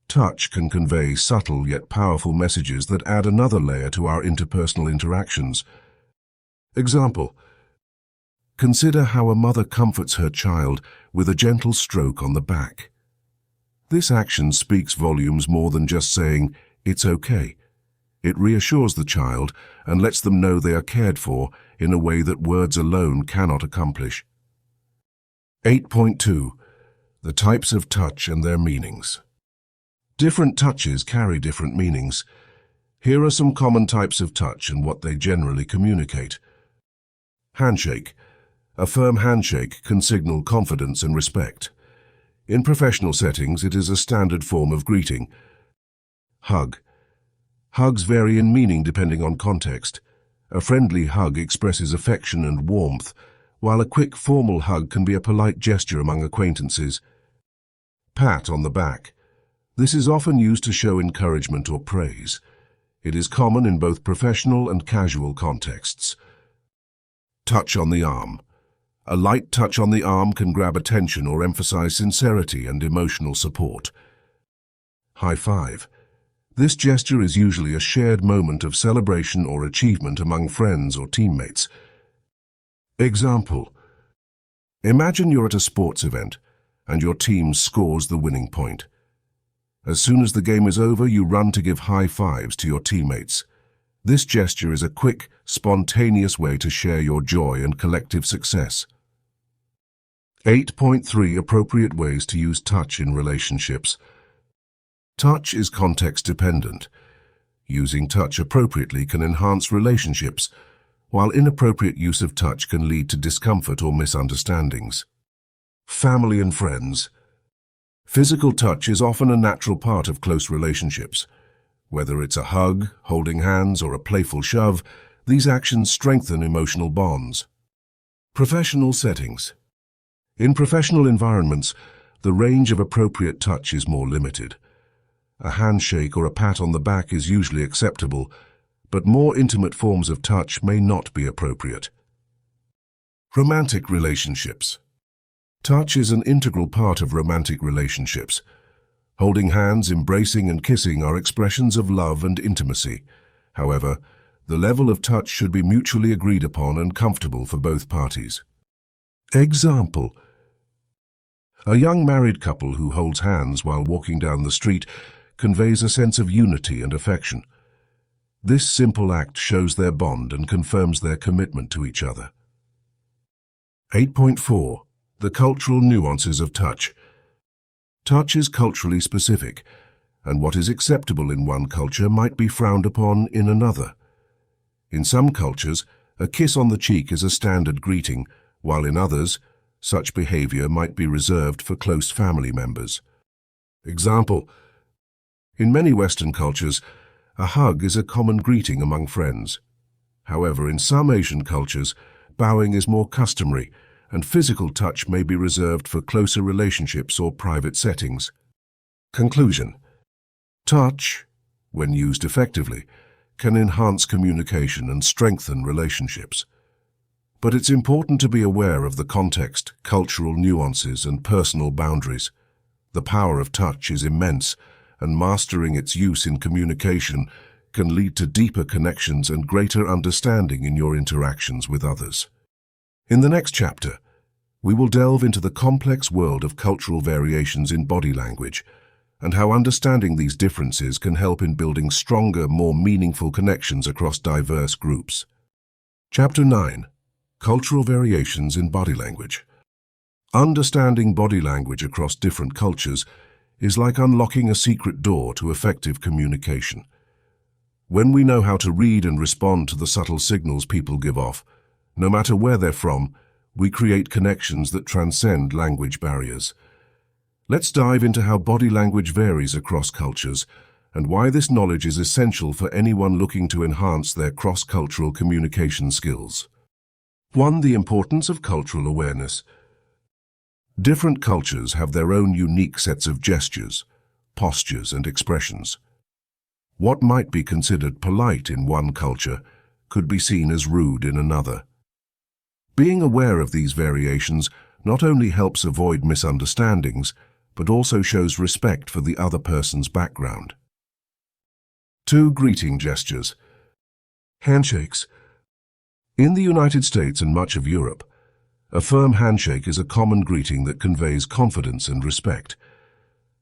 Touch can convey subtle yet powerful messages that add another layer to our interpersonal interactions. Example: consider how a mother comforts her child with a gentle stroke on the back. This action speaks volumes more than just saying, "It's okay." It reassures the child and lets them know they are cared for in a way that words alone cannot accomplish. 8.2. The types of touch and their meanings. Different touches carry different meanings. Here are some common types of touch and what they generally communicate. Handshake. A firm handshake can signal confidence and respect. In professional settings, it is a standard form of greeting. Hug. Hugs vary in meaning depending on context. A friendly hug expresses affection and warmth, while a quick formal hug can be a polite gesture among acquaintances. Pat on the back. This is often used to show encouragement or praise. It is common in both professional and casual contexts. Touch on the arm. A light touch on the arm can grab attention or emphasize sincerity and emotional support. High five. This gesture is usually a shared moment of celebration or achievement among friends or teammates. Example. Imagine you're at a sports event and your team scores the winning point. As soon as the game is over, you run to give high fives to your teammates. This gesture is a quick, spontaneous way to share your joy and collective success. 8.3. Appropriate ways to use touch in relationships. Touch is context-dependent. Using touch appropriately can enhance relationships, while inappropriate use of touch can lead to discomfort or misunderstandings. Family and friends. Physical touch is often a natural part of close relationships. Whether it's a hug, holding hands, or a playful shove, these actions strengthen emotional bonds. Professional settings. In professional environments, the range of appropriate touch is more limited. A handshake or a pat on the back is usually acceptable, but more intimate forms of touch may not be appropriate. Romantic relationships. Touch is an integral part of romantic relationships. Holding hands, embracing, and kissing are expressions of love and intimacy. However, the level of touch should be mutually agreed upon and comfortable for both parties. Example. A young married couple who holds hands while walking down the street conveys a sense of unity and affection. This simple act shows their bond and confirms their commitment to each other. 8.4. The cultural nuances of touch. Touch is culturally specific, and what is acceptable in one culture might be frowned upon in another. In some cultures, a kiss on the cheek is a standard greeting, while in others, such behavior might be reserved for close family members. Example. In many Western cultures, a hug is a common greeting among friends. However, in some Asian cultures, bowing is more customary, and physical touch may be reserved for closer relationships or private settings. Conclusion. Touch, when used effectively, can enhance communication and strengthen relationships. But it's important to be aware of the context, cultural nuances, and personal boundaries. The power of touch is immense, and mastering its use in communication can lead to deeper connections and greater understanding in your interactions with others. In the next chapter, we will delve into the complex world of cultural variations in body language and how understanding these differences can help in building stronger, more meaningful connections across diverse groups. Chapter 9. Cultural Variations in Body Language. Understanding body language across different cultures is like unlocking a secret door to effective communication. When we know how to read and respond to the subtle signals people give off, no matter where they're from, we create connections that transcend language barriers. Let's dive into how body language varies across cultures and why this knowledge is essential for anyone looking to enhance their cross-cultural communication skills. 1. The importance of cultural awareness. Different cultures have their own unique sets of gestures, postures, and expressions. What might be considered polite in one culture could be seen as rude in another. Being aware of these variations not only helps avoid misunderstandings, but also shows respect for the other person's background. 2. Greeting gestures. Handshakes. In the United States and much of Europe, a firm handshake is a common greeting that conveys confidence and respect.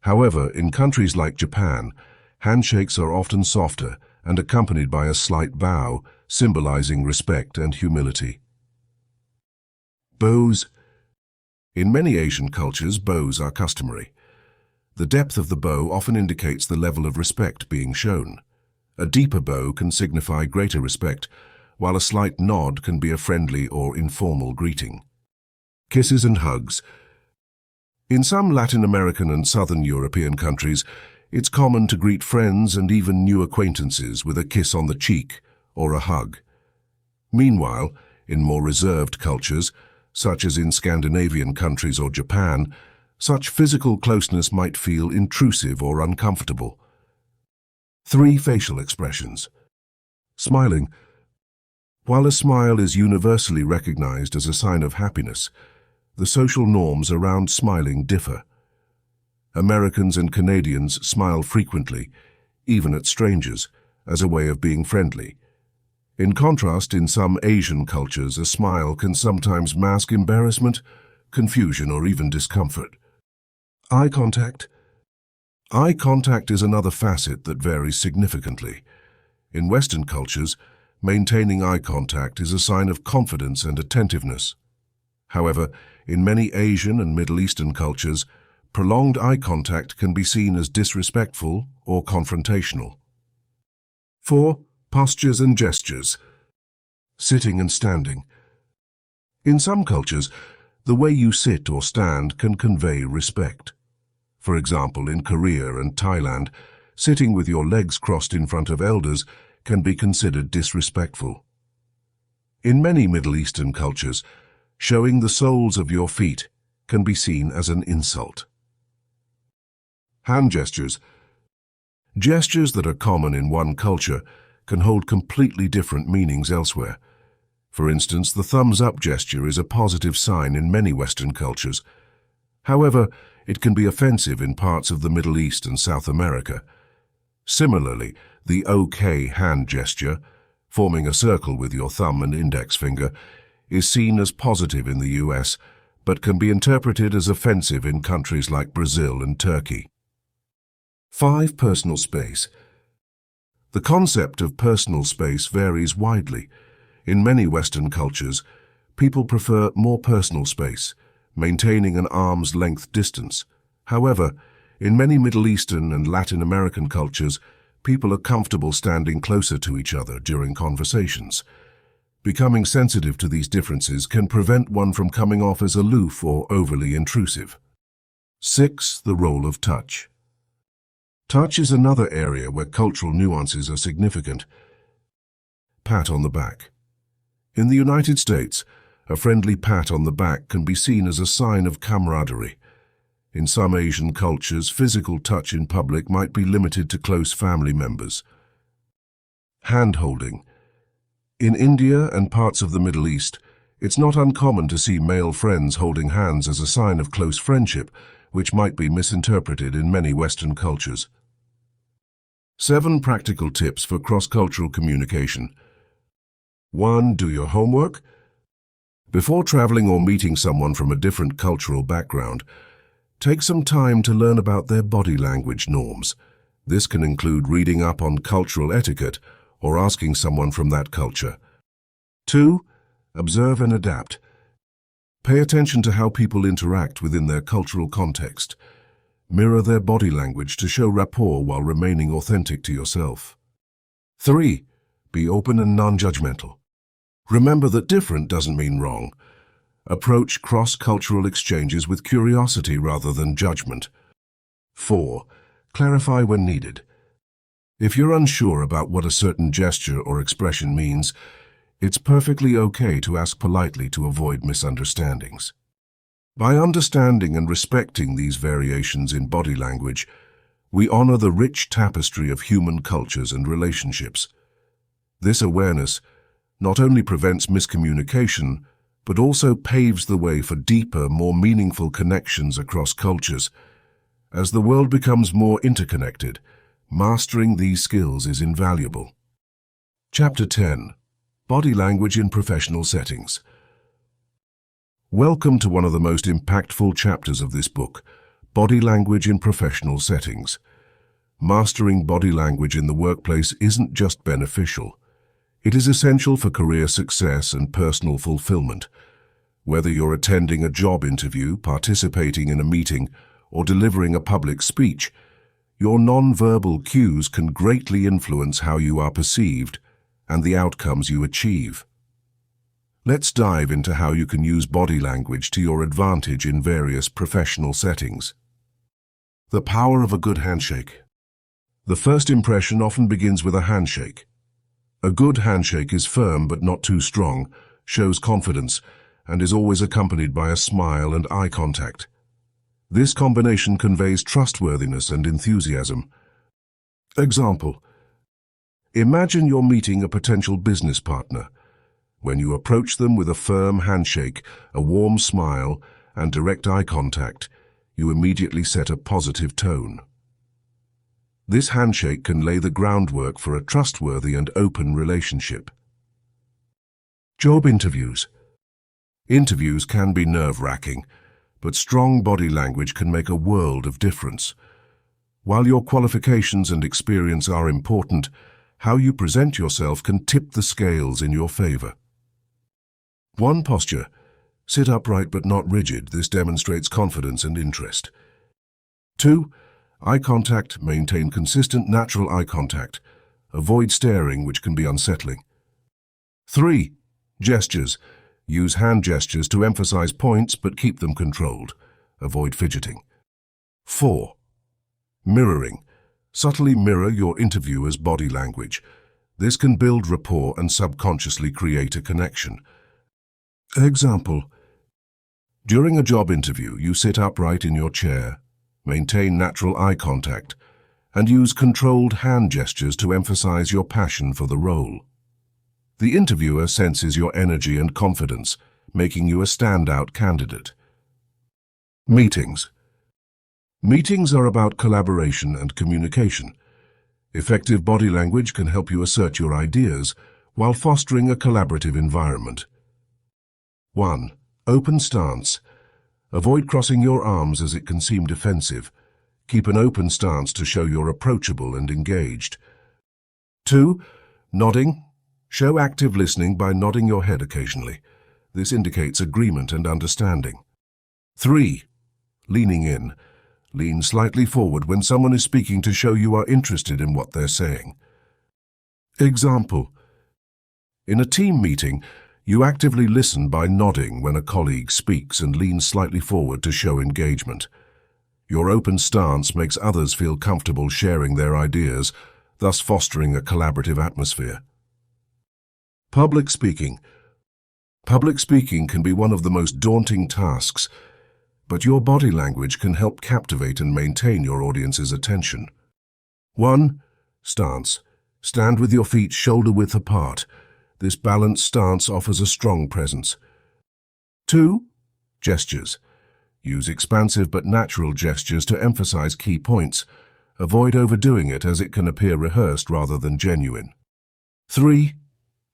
However, in countries like Japan, handshakes are often softer and accompanied by a slight bow, symbolizing respect and humility. Bows. In many Asian cultures, bows are customary. The depth of the bow often indicates the level of respect being shown. A deeper bow can signify greater respect, while a slight nod can be a friendly or informal greeting. Kisses and hugs. In some Latin American and Southern European countries, it's common to greet friends and even new acquaintances with a kiss on the cheek or a hug. Meanwhile, in more reserved cultures, such as in Scandinavian countries or Japan, such physical closeness might feel intrusive or uncomfortable. 3 facial expressions. Smiling. While a smile is universally recognized as a sign of happiness, the social norms around smiling differ. Americans and Canadians smile frequently, even at strangers, as a way of being friendly. In contrast, in some Asian cultures, a smile can sometimes mask embarrassment, confusion, or even discomfort. Eye contact. Eye contact is another facet that varies significantly. In Western cultures, maintaining eye contact is a sign of confidence and attentiveness. However, in many Asian and Middle Eastern cultures, prolonged eye contact can be seen as disrespectful or confrontational. 4. Postures and gestures. Sitting and standing. In some cultures, the way you sit or stand can convey respect. For example, in Korea and Thailand, sitting with your legs crossed in front of elders can be considered disrespectful. In many Middle Eastern cultures, showing the soles of your feet can be seen as an insult. Hand gestures. Gestures that are common in one culture can hold completely different meanings elsewhere. For instance, the thumbs-up gesture is a positive sign in many Western cultures. However, it can be offensive in parts of the Middle East and South America. Similarly, the OK hand gesture, forming a circle with your thumb and index finger, is seen as positive in the US, but can be interpreted as offensive in countries like Brazil and Turkey. 5. Personal space. The concept of personal space varies widely. In many Western cultures, people prefer more personal space, maintaining an arm's length distance. However, in many Middle Eastern and Latin American cultures, people are comfortable standing closer to each other during conversations. Becoming sensitive to these differences can prevent one from coming off as aloof or overly intrusive. 6. The role of touch. Touch is another area where cultural nuances are significant. Pat on the back. In the United States, a friendly pat on the back can be seen as a sign of camaraderie. In some Asian cultures, physical touch in public might be limited to close family members. Hand-holding. In India and parts of the Middle East, it's not uncommon to see male friends holding hands as a sign of close friendship, which might be misinterpreted in many Western cultures. 7 practical tips for cross-cultural communication. 1. Do your homework. Before traveling or meeting someone from a different cultural background, take some time to learn about their body language norms. This can include reading up on cultural etiquette or asking someone from that culture. 2. Observe and adapt. Pay attention to how people interact within their cultural context. Mirror their body language to show rapport while remaining authentic to yourself. 3. Be open and non-judgmental. Remember that different doesn't mean wrong. Approach cross-cultural exchanges with curiosity rather than judgment. 4. Clarify when needed. If you're unsure about what a certain gesture or expression means, it's perfectly okay to ask politely to avoid misunderstandings. By understanding and respecting these variations in body language, we honor the rich tapestry of human cultures and relationships. This awareness not only prevents miscommunication, but also paves the way for deeper, more meaningful connections across cultures. As the world becomes more interconnected, mastering these skills is invaluable. Chapter 10. Body Language in Professional Settings. Welcome to one of the most impactful chapters of this book, Body language in professional settings. Mastering body language in the workplace isn't just beneficial. It is essential for career success and personal fulfillment. Whether you're attending a job interview, participating in a meeting, or delivering a public speech, your non-verbal cues can greatly influence how you are perceived and the outcomes you achieve. Let's dive into how you can use body language to your advantage in various professional settings. The power of a good handshake. The first impression often begins with a handshake. A good handshake is firm but not too strong, shows confidence, and is always accompanied by a smile and eye contact. This combination conveys trustworthiness and enthusiasm. Example: imagine you're meeting a potential business partner. When you approach them with a firm handshake, a warm smile, and direct eye contact, you immediately set a positive tone. This handshake can lay the groundwork for a trustworthy and open relationship. Job interviews. Interviews can be nerve-wracking, but strong body language can make a world of difference. While your qualifications and experience are important, how you present yourself can tip the scales in your favor. 1. Posture. Sit upright but not rigid. This demonstrates confidence and interest. 2. Eye contact. Maintain consistent, natural eye contact. Avoid staring, which can be unsettling. 3. Gestures. Use hand gestures to emphasize points but keep them controlled. Avoid fidgeting. 4. Mirroring. Subtly mirror your interviewer's body language. This can build rapport and subconsciously create a connection. Example: during a job interview, you sit upright in your chair, maintain natural eye contact, and use controlled hand gestures to emphasize your passion for the role. The interviewer senses your energy and confidence, making you a standout candidate. Meetings. Meetings are about collaboration and communication. Effective body language can help you assert your ideas while fostering a collaborative environment. 1. Open stance. Avoid crossing your arms as it can seem defensive. Keep an open stance to show you're approachable and engaged. 2. Nodding. Show active listening by nodding your head occasionally. This indicates agreement and understanding. 3. Leaning in. Lean slightly forward when someone is speaking to show you are interested in what they're saying. Example: in a team meeting, you actively listen by nodding when a colleague speaks and lean slightly forward to show engagement. Your open stance makes others feel comfortable sharing their ideas, thus fostering a collaborative atmosphere. Public speaking. Public speaking can be one of the most daunting tasks, but your body language can help captivate and maintain your audience's attention. 1. Stance. Stand with your feet shoulder-width apart. This balanced stance offers a strong presence. 2. Gestures. Use expansive but natural gestures to emphasize key points. Avoid overdoing it as it can appear rehearsed rather than genuine. 3.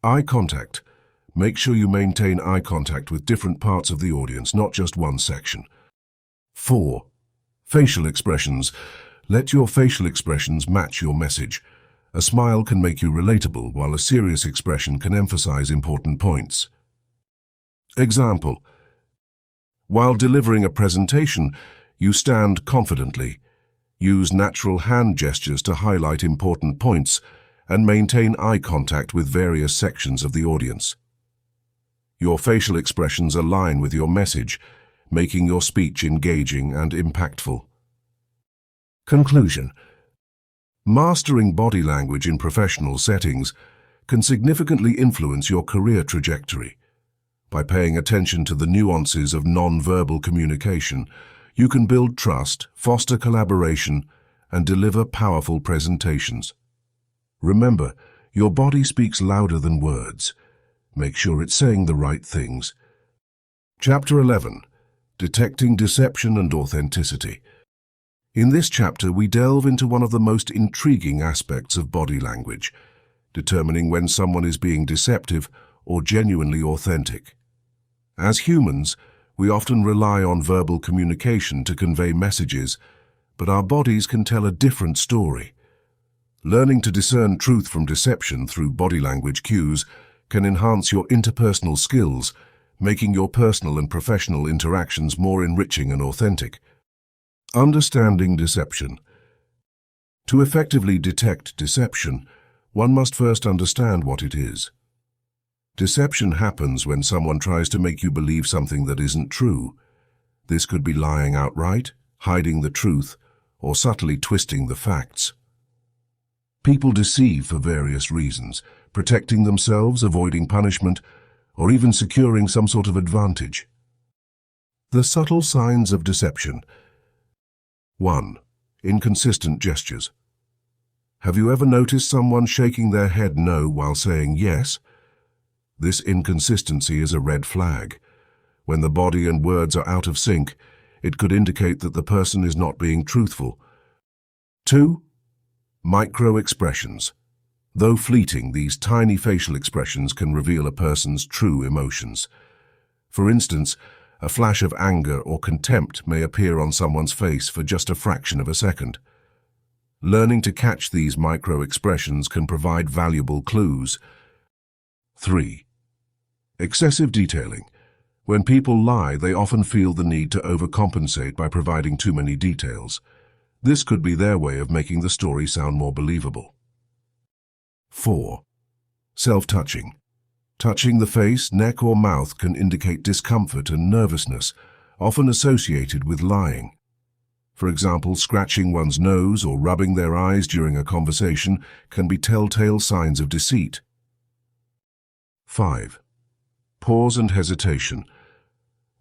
Eye contact. Make sure you maintain eye contact with different parts of the audience, not just one section. 4. Facial expressions. Let your facial expressions match your message. A smile can make you relatable, while a serious expression can emphasize important points. Example: while delivering a presentation, you stand confidently. Use natural hand gestures to highlight important points and maintain eye contact with various sections of the audience. Your facial expressions align with your message, making your speech engaging and impactful. Conclusion: mastering body language in professional settings can significantly influence your career trajectory. By paying attention to the nuances of non-verbal communication, you can build trust, foster collaboration, and deliver powerful presentations. Remember, your body speaks louder than words. Make sure it's saying the right things. Chapter 11. Detecting Deception and Authenticity. In this chapter, we delve into one of the most intriguing aspects of body language, determining when someone is being deceptive or genuinely authentic. As humans, We often rely on verbal communication to convey messages, but our bodies can tell a different story. Learning to discern truth from deception through body language cues can enhance your interpersonal skills, making your personal and professional interactions more enriching and authentic. Understanding deception. To effectively detect deception, one must first understand what it is. Deception happens when someone tries to make you believe something that isn't true. This could be lying outright, hiding the truth, or subtly twisting the facts. People deceive for various reasons, protecting themselves, avoiding punishment, or even securing some sort of advantage. The subtle signs of deception. 1. Inconsistent gestures. Have you ever noticed someone shaking their head no while saying yes? This inconsistency is a red flag. When the body and words are out of sync, it could indicate that the person is not being truthful. 2. Micro-expressions. Though fleeting, these tiny facial expressions can reveal a person's true emotions. For instance, a flash of anger or contempt may appear on someone's face for just a fraction of a second. Learning to catch these micro-expressions can provide valuable clues. 3. Excessive detailing. When people lie, they often feel the need to overcompensate by providing too many details. This could be their way of making the story sound more believable. 4. Self-touching. Touching the face, neck, or mouth can indicate discomfort and nervousness, often associated with lying. For example, scratching one's nose or rubbing their eyes during a conversation can be telltale signs of deceit. 5. Pause and hesitation.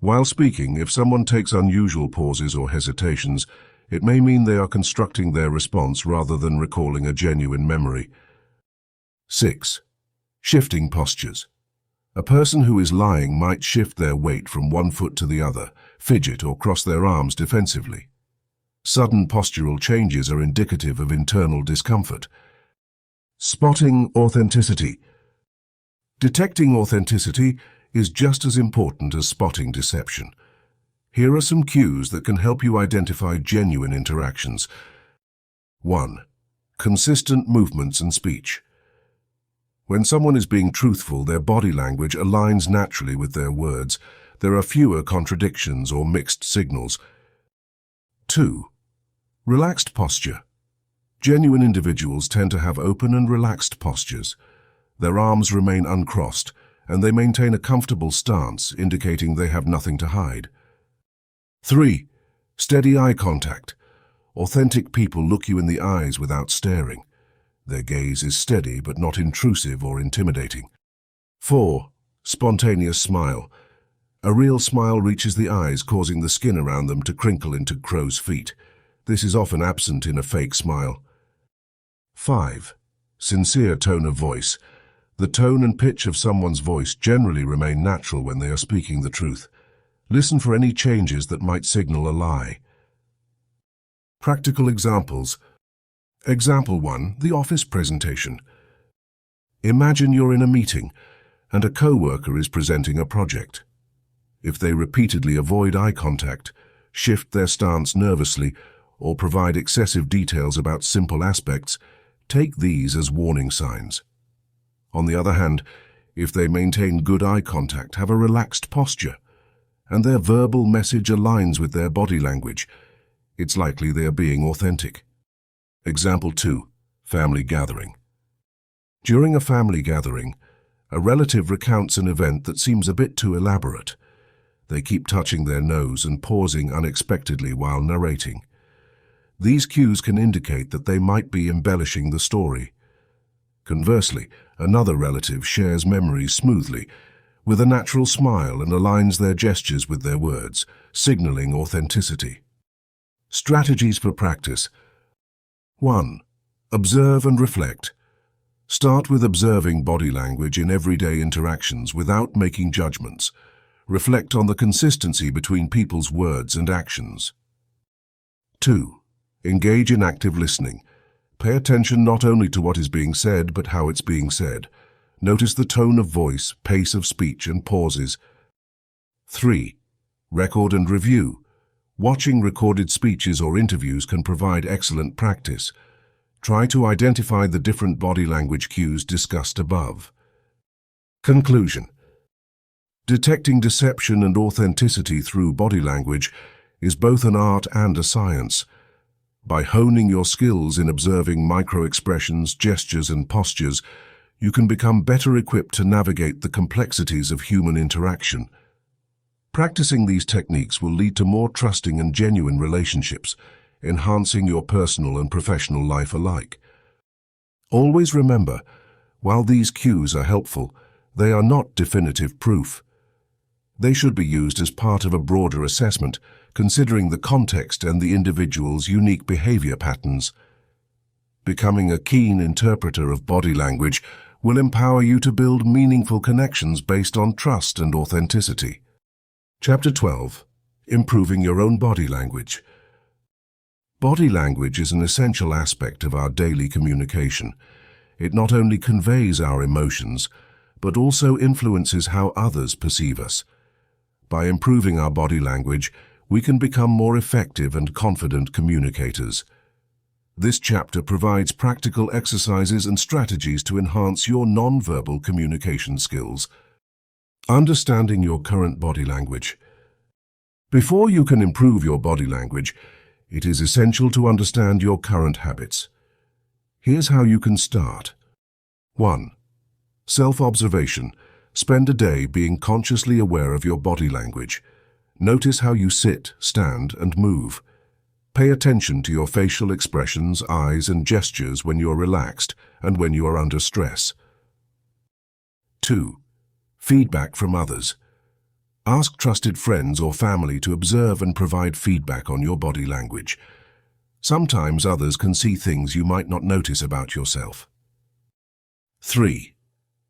While speaking, if someone takes unusual pauses or hesitations, it may mean they are constructing their response rather than recalling a genuine memory. 6. Shifting postures. A person who is lying might shift their weight from one foot to the other, fidget, or cross their arms defensively. Sudden postural changes are indicative of internal discomfort. Spotting authenticity. Detecting authenticity is just as important as spotting deception. Here are some cues that can help you identify genuine interactions. 1. Consistent movements and speech. When someone is being truthful, their body language aligns naturally with their words. There are fewer contradictions or mixed signals. 2. Relaxed posture. Genuine individuals tend to have open and relaxed postures. Their arms remain uncrossed, and they maintain a comfortable stance, indicating they have nothing to hide. 3. Steady eye contact. Authentic people look you in the eyes without staring. Their gaze is steady but not intrusive or intimidating. 4. Spontaneous smile. A real smile reaches the eyes, causing the skin around them to crinkle into crow's feet. This is often absent in a fake smile. 5. Sincere tone of voice. The tone and pitch of someone's voice generally remain natural when they are speaking the truth. Listen for any changes that might signal a lie. Practical examples. Example 1. The office presentation. Imagine you're in a meeting and a co-worker is presenting a project. If they repeatedly avoid eye contact, shift their stance nervously, or provide excessive details about simple aspects, take these as warning signs. On the other hand, if they maintain good eye contact, have a relaxed posture, and their verbal message aligns with their body language, it's likely they are being authentic. Example 2. Family gathering. During a family gathering, a relative recounts an event that seems a bit too elaborate. They keep touching their nose and pausing unexpectedly while narrating. These cues can indicate that they might be embellishing the story. Conversely, another relative shares memories smoothly, with a natural smile, and aligns their gestures with their words, signaling authenticity. Strategies for practice. 1. Observe and reflect. Start with observing body language in everyday interactions without making judgments. Reflect on the consistency between people's words and actions. 2. Engage in active listening. Pay attention not only to what is being said, but how it's being said. Notice the tone of voice, pace of speech, and pauses. 3. Record and review. Watching recorded speeches or interviews can provide excellent practice. Try to identify the different body language cues discussed above. Conclusion. Detecting deception and authenticity through body language is both an art and a science. By honing your skills in observing micro-expressions, gestures, and postures, you can become better equipped to navigate the complexities of human interaction. Practicing these techniques will lead to more trusting and genuine relationships, enhancing your personal and professional life alike. Always remember, while these cues are helpful, they are not definitive proof. They should be used as part of a broader assessment, considering the context and the individual's unique behavior patterns. Becoming a keen interpreter of body language will empower you to build meaningful connections based on trust and authenticity. Chapter 12. Improving your own body language. Body language is an essential aspect of our daily communication. It not only conveys our emotions, but also influences how others perceive us. By improving our body language, we can become more effective and confident communicators. This chapter provides practical exercises and strategies to enhance your non-verbal communication skills. Understanding your current body language. Before you can improve your body language, it is essential to understand your current habits. Here's how you can start. 1. Self-observation. Spend a day being consciously aware of your body language. Notice how you sit, stand, and move. Pay attention to your facial expressions, eyes, and gestures when you're relaxed and when you are under stress. 2. Feedback from others. Ask trusted friends or family to observe and provide feedback on your body language. Sometimes others can see things you might not notice about yourself. 3.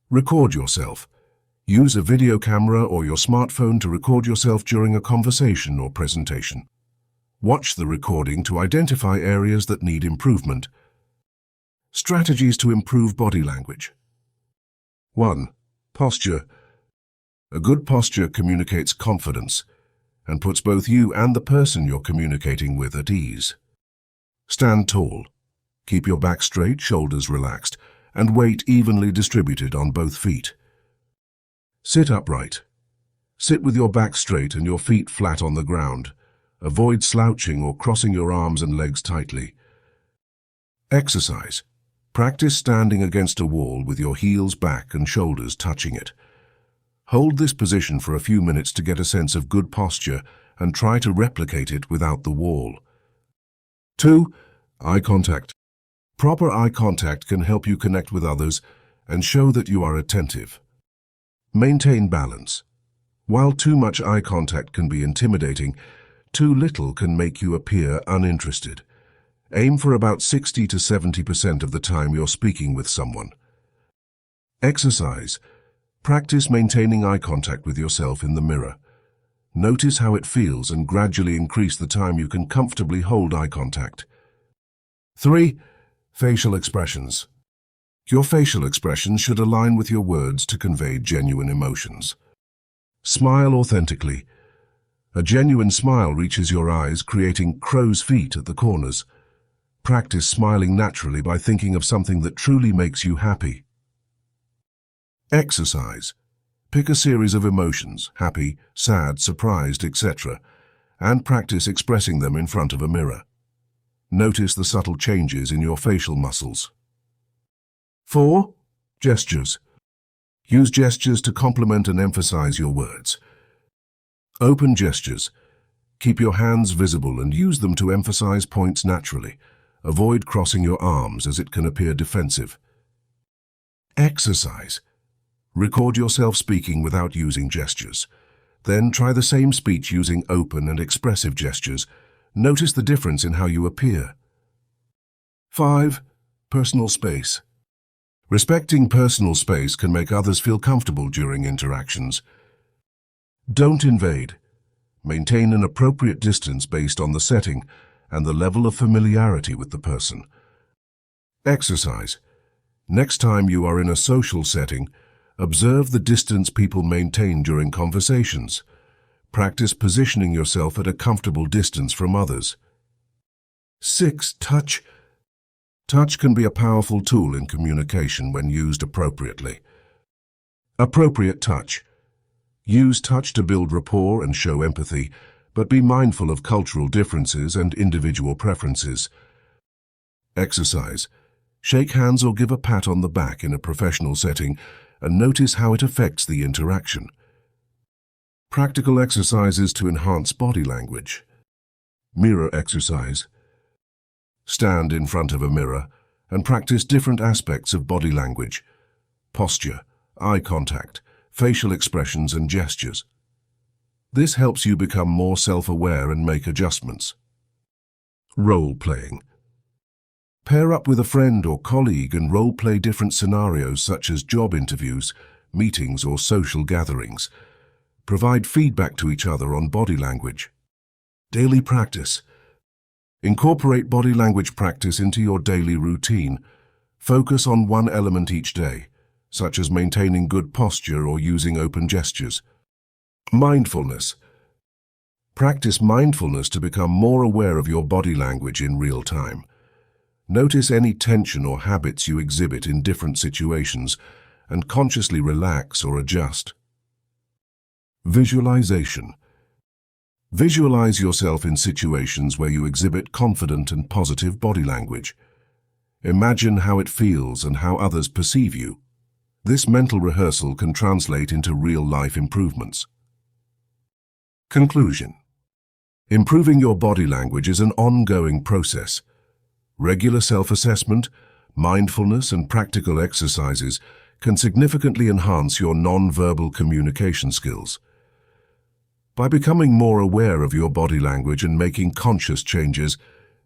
Record yourself. Use a video camera or your smartphone to record yourself during a conversation or presentation. Watch the recording to identify areas that need improvement. Strategies to improve body language. 1. Posture. A good posture communicates confidence and puts both you and the person you're communicating with at ease. Stand tall. Keep your back straight, shoulders relaxed, and weight evenly distributed on both feet. Sit upright. Sit with your back straight and your feet flat on the ground. Avoid slouching or crossing your arms and legs tightly. Exercise. Practice standing against a wall with your heels back and shoulders touching it. Hold this position for a few minutes to get a sense of good posture and try to replicate it without the wall. 2. Eye contact. Proper eye contact can help you connect with others and show that you are attentive. Maintain balance. While too much eye contact can be intimidating, too little can make you appear uninterested. Aim for about 60 to 70% of the time you're speaking with someone. Exercise. Practice maintaining eye contact with yourself in the mirror. Notice how it feels and gradually increase the time you can comfortably hold eye contact. 3. Facial expressions. Your facial expressions should align with your words to convey genuine emotions. Smile authentically. A genuine smile reaches your eyes, creating crow's feet at the corners. Practice smiling naturally by thinking of something that truly makes you happy. Exercise. Pick a series of emotions, happy, sad, surprised, etc., and practice expressing them in front of a mirror. Notice the subtle changes in your facial muscles. 4. Gestures. Use gestures to complement and emphasize your words. Open gestures. Keep your hands visible and use them to emphasize points naturally. Avoid crossing your arms as it can appear defensive. Exercise. Record yourself speaking without using gestures. Then try the same speech using open and expressive gestures. Notice the difference in how you appear. 5. Personal space. Respecting personal space can make others feel comfortable during interactions. Don't invade. Maintain an appropriate distance based on the setting and the level of familiarity with the person. Exercise. Next time you are in a social setting, observe the distance people maintain during conversations. Practice positioning yourself at a comfortable distance from others. 6. Touch. Touch can be a powerful tool in communication when used appropriately. Appropriate touch. Use touch to build rapport and show empathy, but be mindful of cultural differences and individual preferences. Exercise. Shake hands or give a pat on the back in a professional setting and notice how it affects the interaction. Practical exercises to enhance body language. Mirror exercise. Stand in front of a mirror and practice different aspects of body language: posture, eye contact, facial expressions and gestures. This helps you become more self-aware and make adjustments. Role-playing. Pair up with a friend or colleague and role-play different scenarios such as job interviews, meetings or social gatherings. Provide feedback to each other on body language. Daily practice. Incorporate body language practice into your daily routine. Focus on one element each day, such as maintaining good posture or using open gestures. Mindfulness. Practice mindfulness to become more aware of your body language in real time. Notice any tension or habits you exhibit in different situations and consciously relax or adjust. Visualization. Visualize yourself in situations where you exhibit confident and positive body language. Imagine how it feels and how others perceive you. This mental rehearsal can translate into real-life improvements. Conclusion. Improving your body language is an ongoing process. Regular self-assessment, mindfulness, and practical exercises can significantly enhance your non-verbal communication skills. By becoming more aware of your body language and making conscious changes,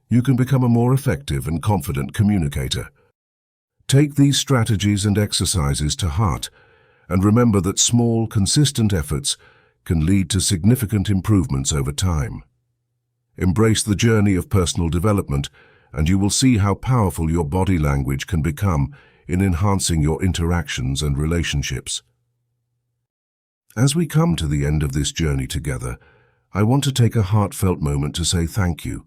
you can become a more effective and confident communicator. Take these strategies and exercises to heart, and remember that small, consistent efforts can lead to significant improvements over time. Embrace the journey of personal development, and you will see how powerful your body language can become in enhancing your interactions and relationships. As we come to the end of this journey together, I want to take a heartfelt moment to say thank you.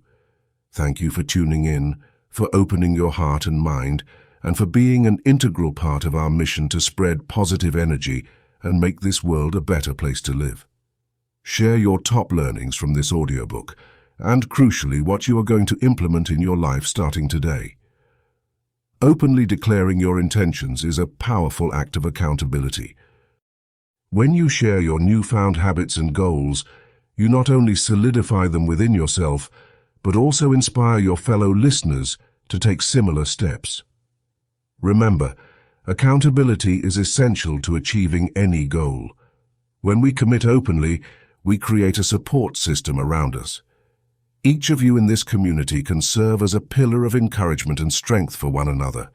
Thank you for tuning in, for opening your heart and mind, and for being an integral part of our mission to spread positive energy and make this world a better place to live. Share your top learnings from this audiobook, and crucially, what you are going to implement in your life starting today. Openly declaring your intentions is a powerful act of accountability. When you share your newfound habits and goals, you not only solidify them within yourself, but also inspire your fellow listeners to take similar steps. Remember, accountability is essential to achieving any goal. When we commit openly, we create a support system around us. Each of you in this community can serve as a pillar of encouragement and strength for one another.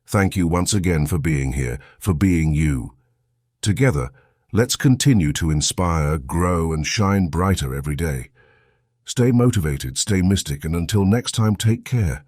Thank you once again for being here, for being you. Together, let's continue to inspire, grow, and shine brighter every day. Stay motivated, stay mystic, and until next time, take care.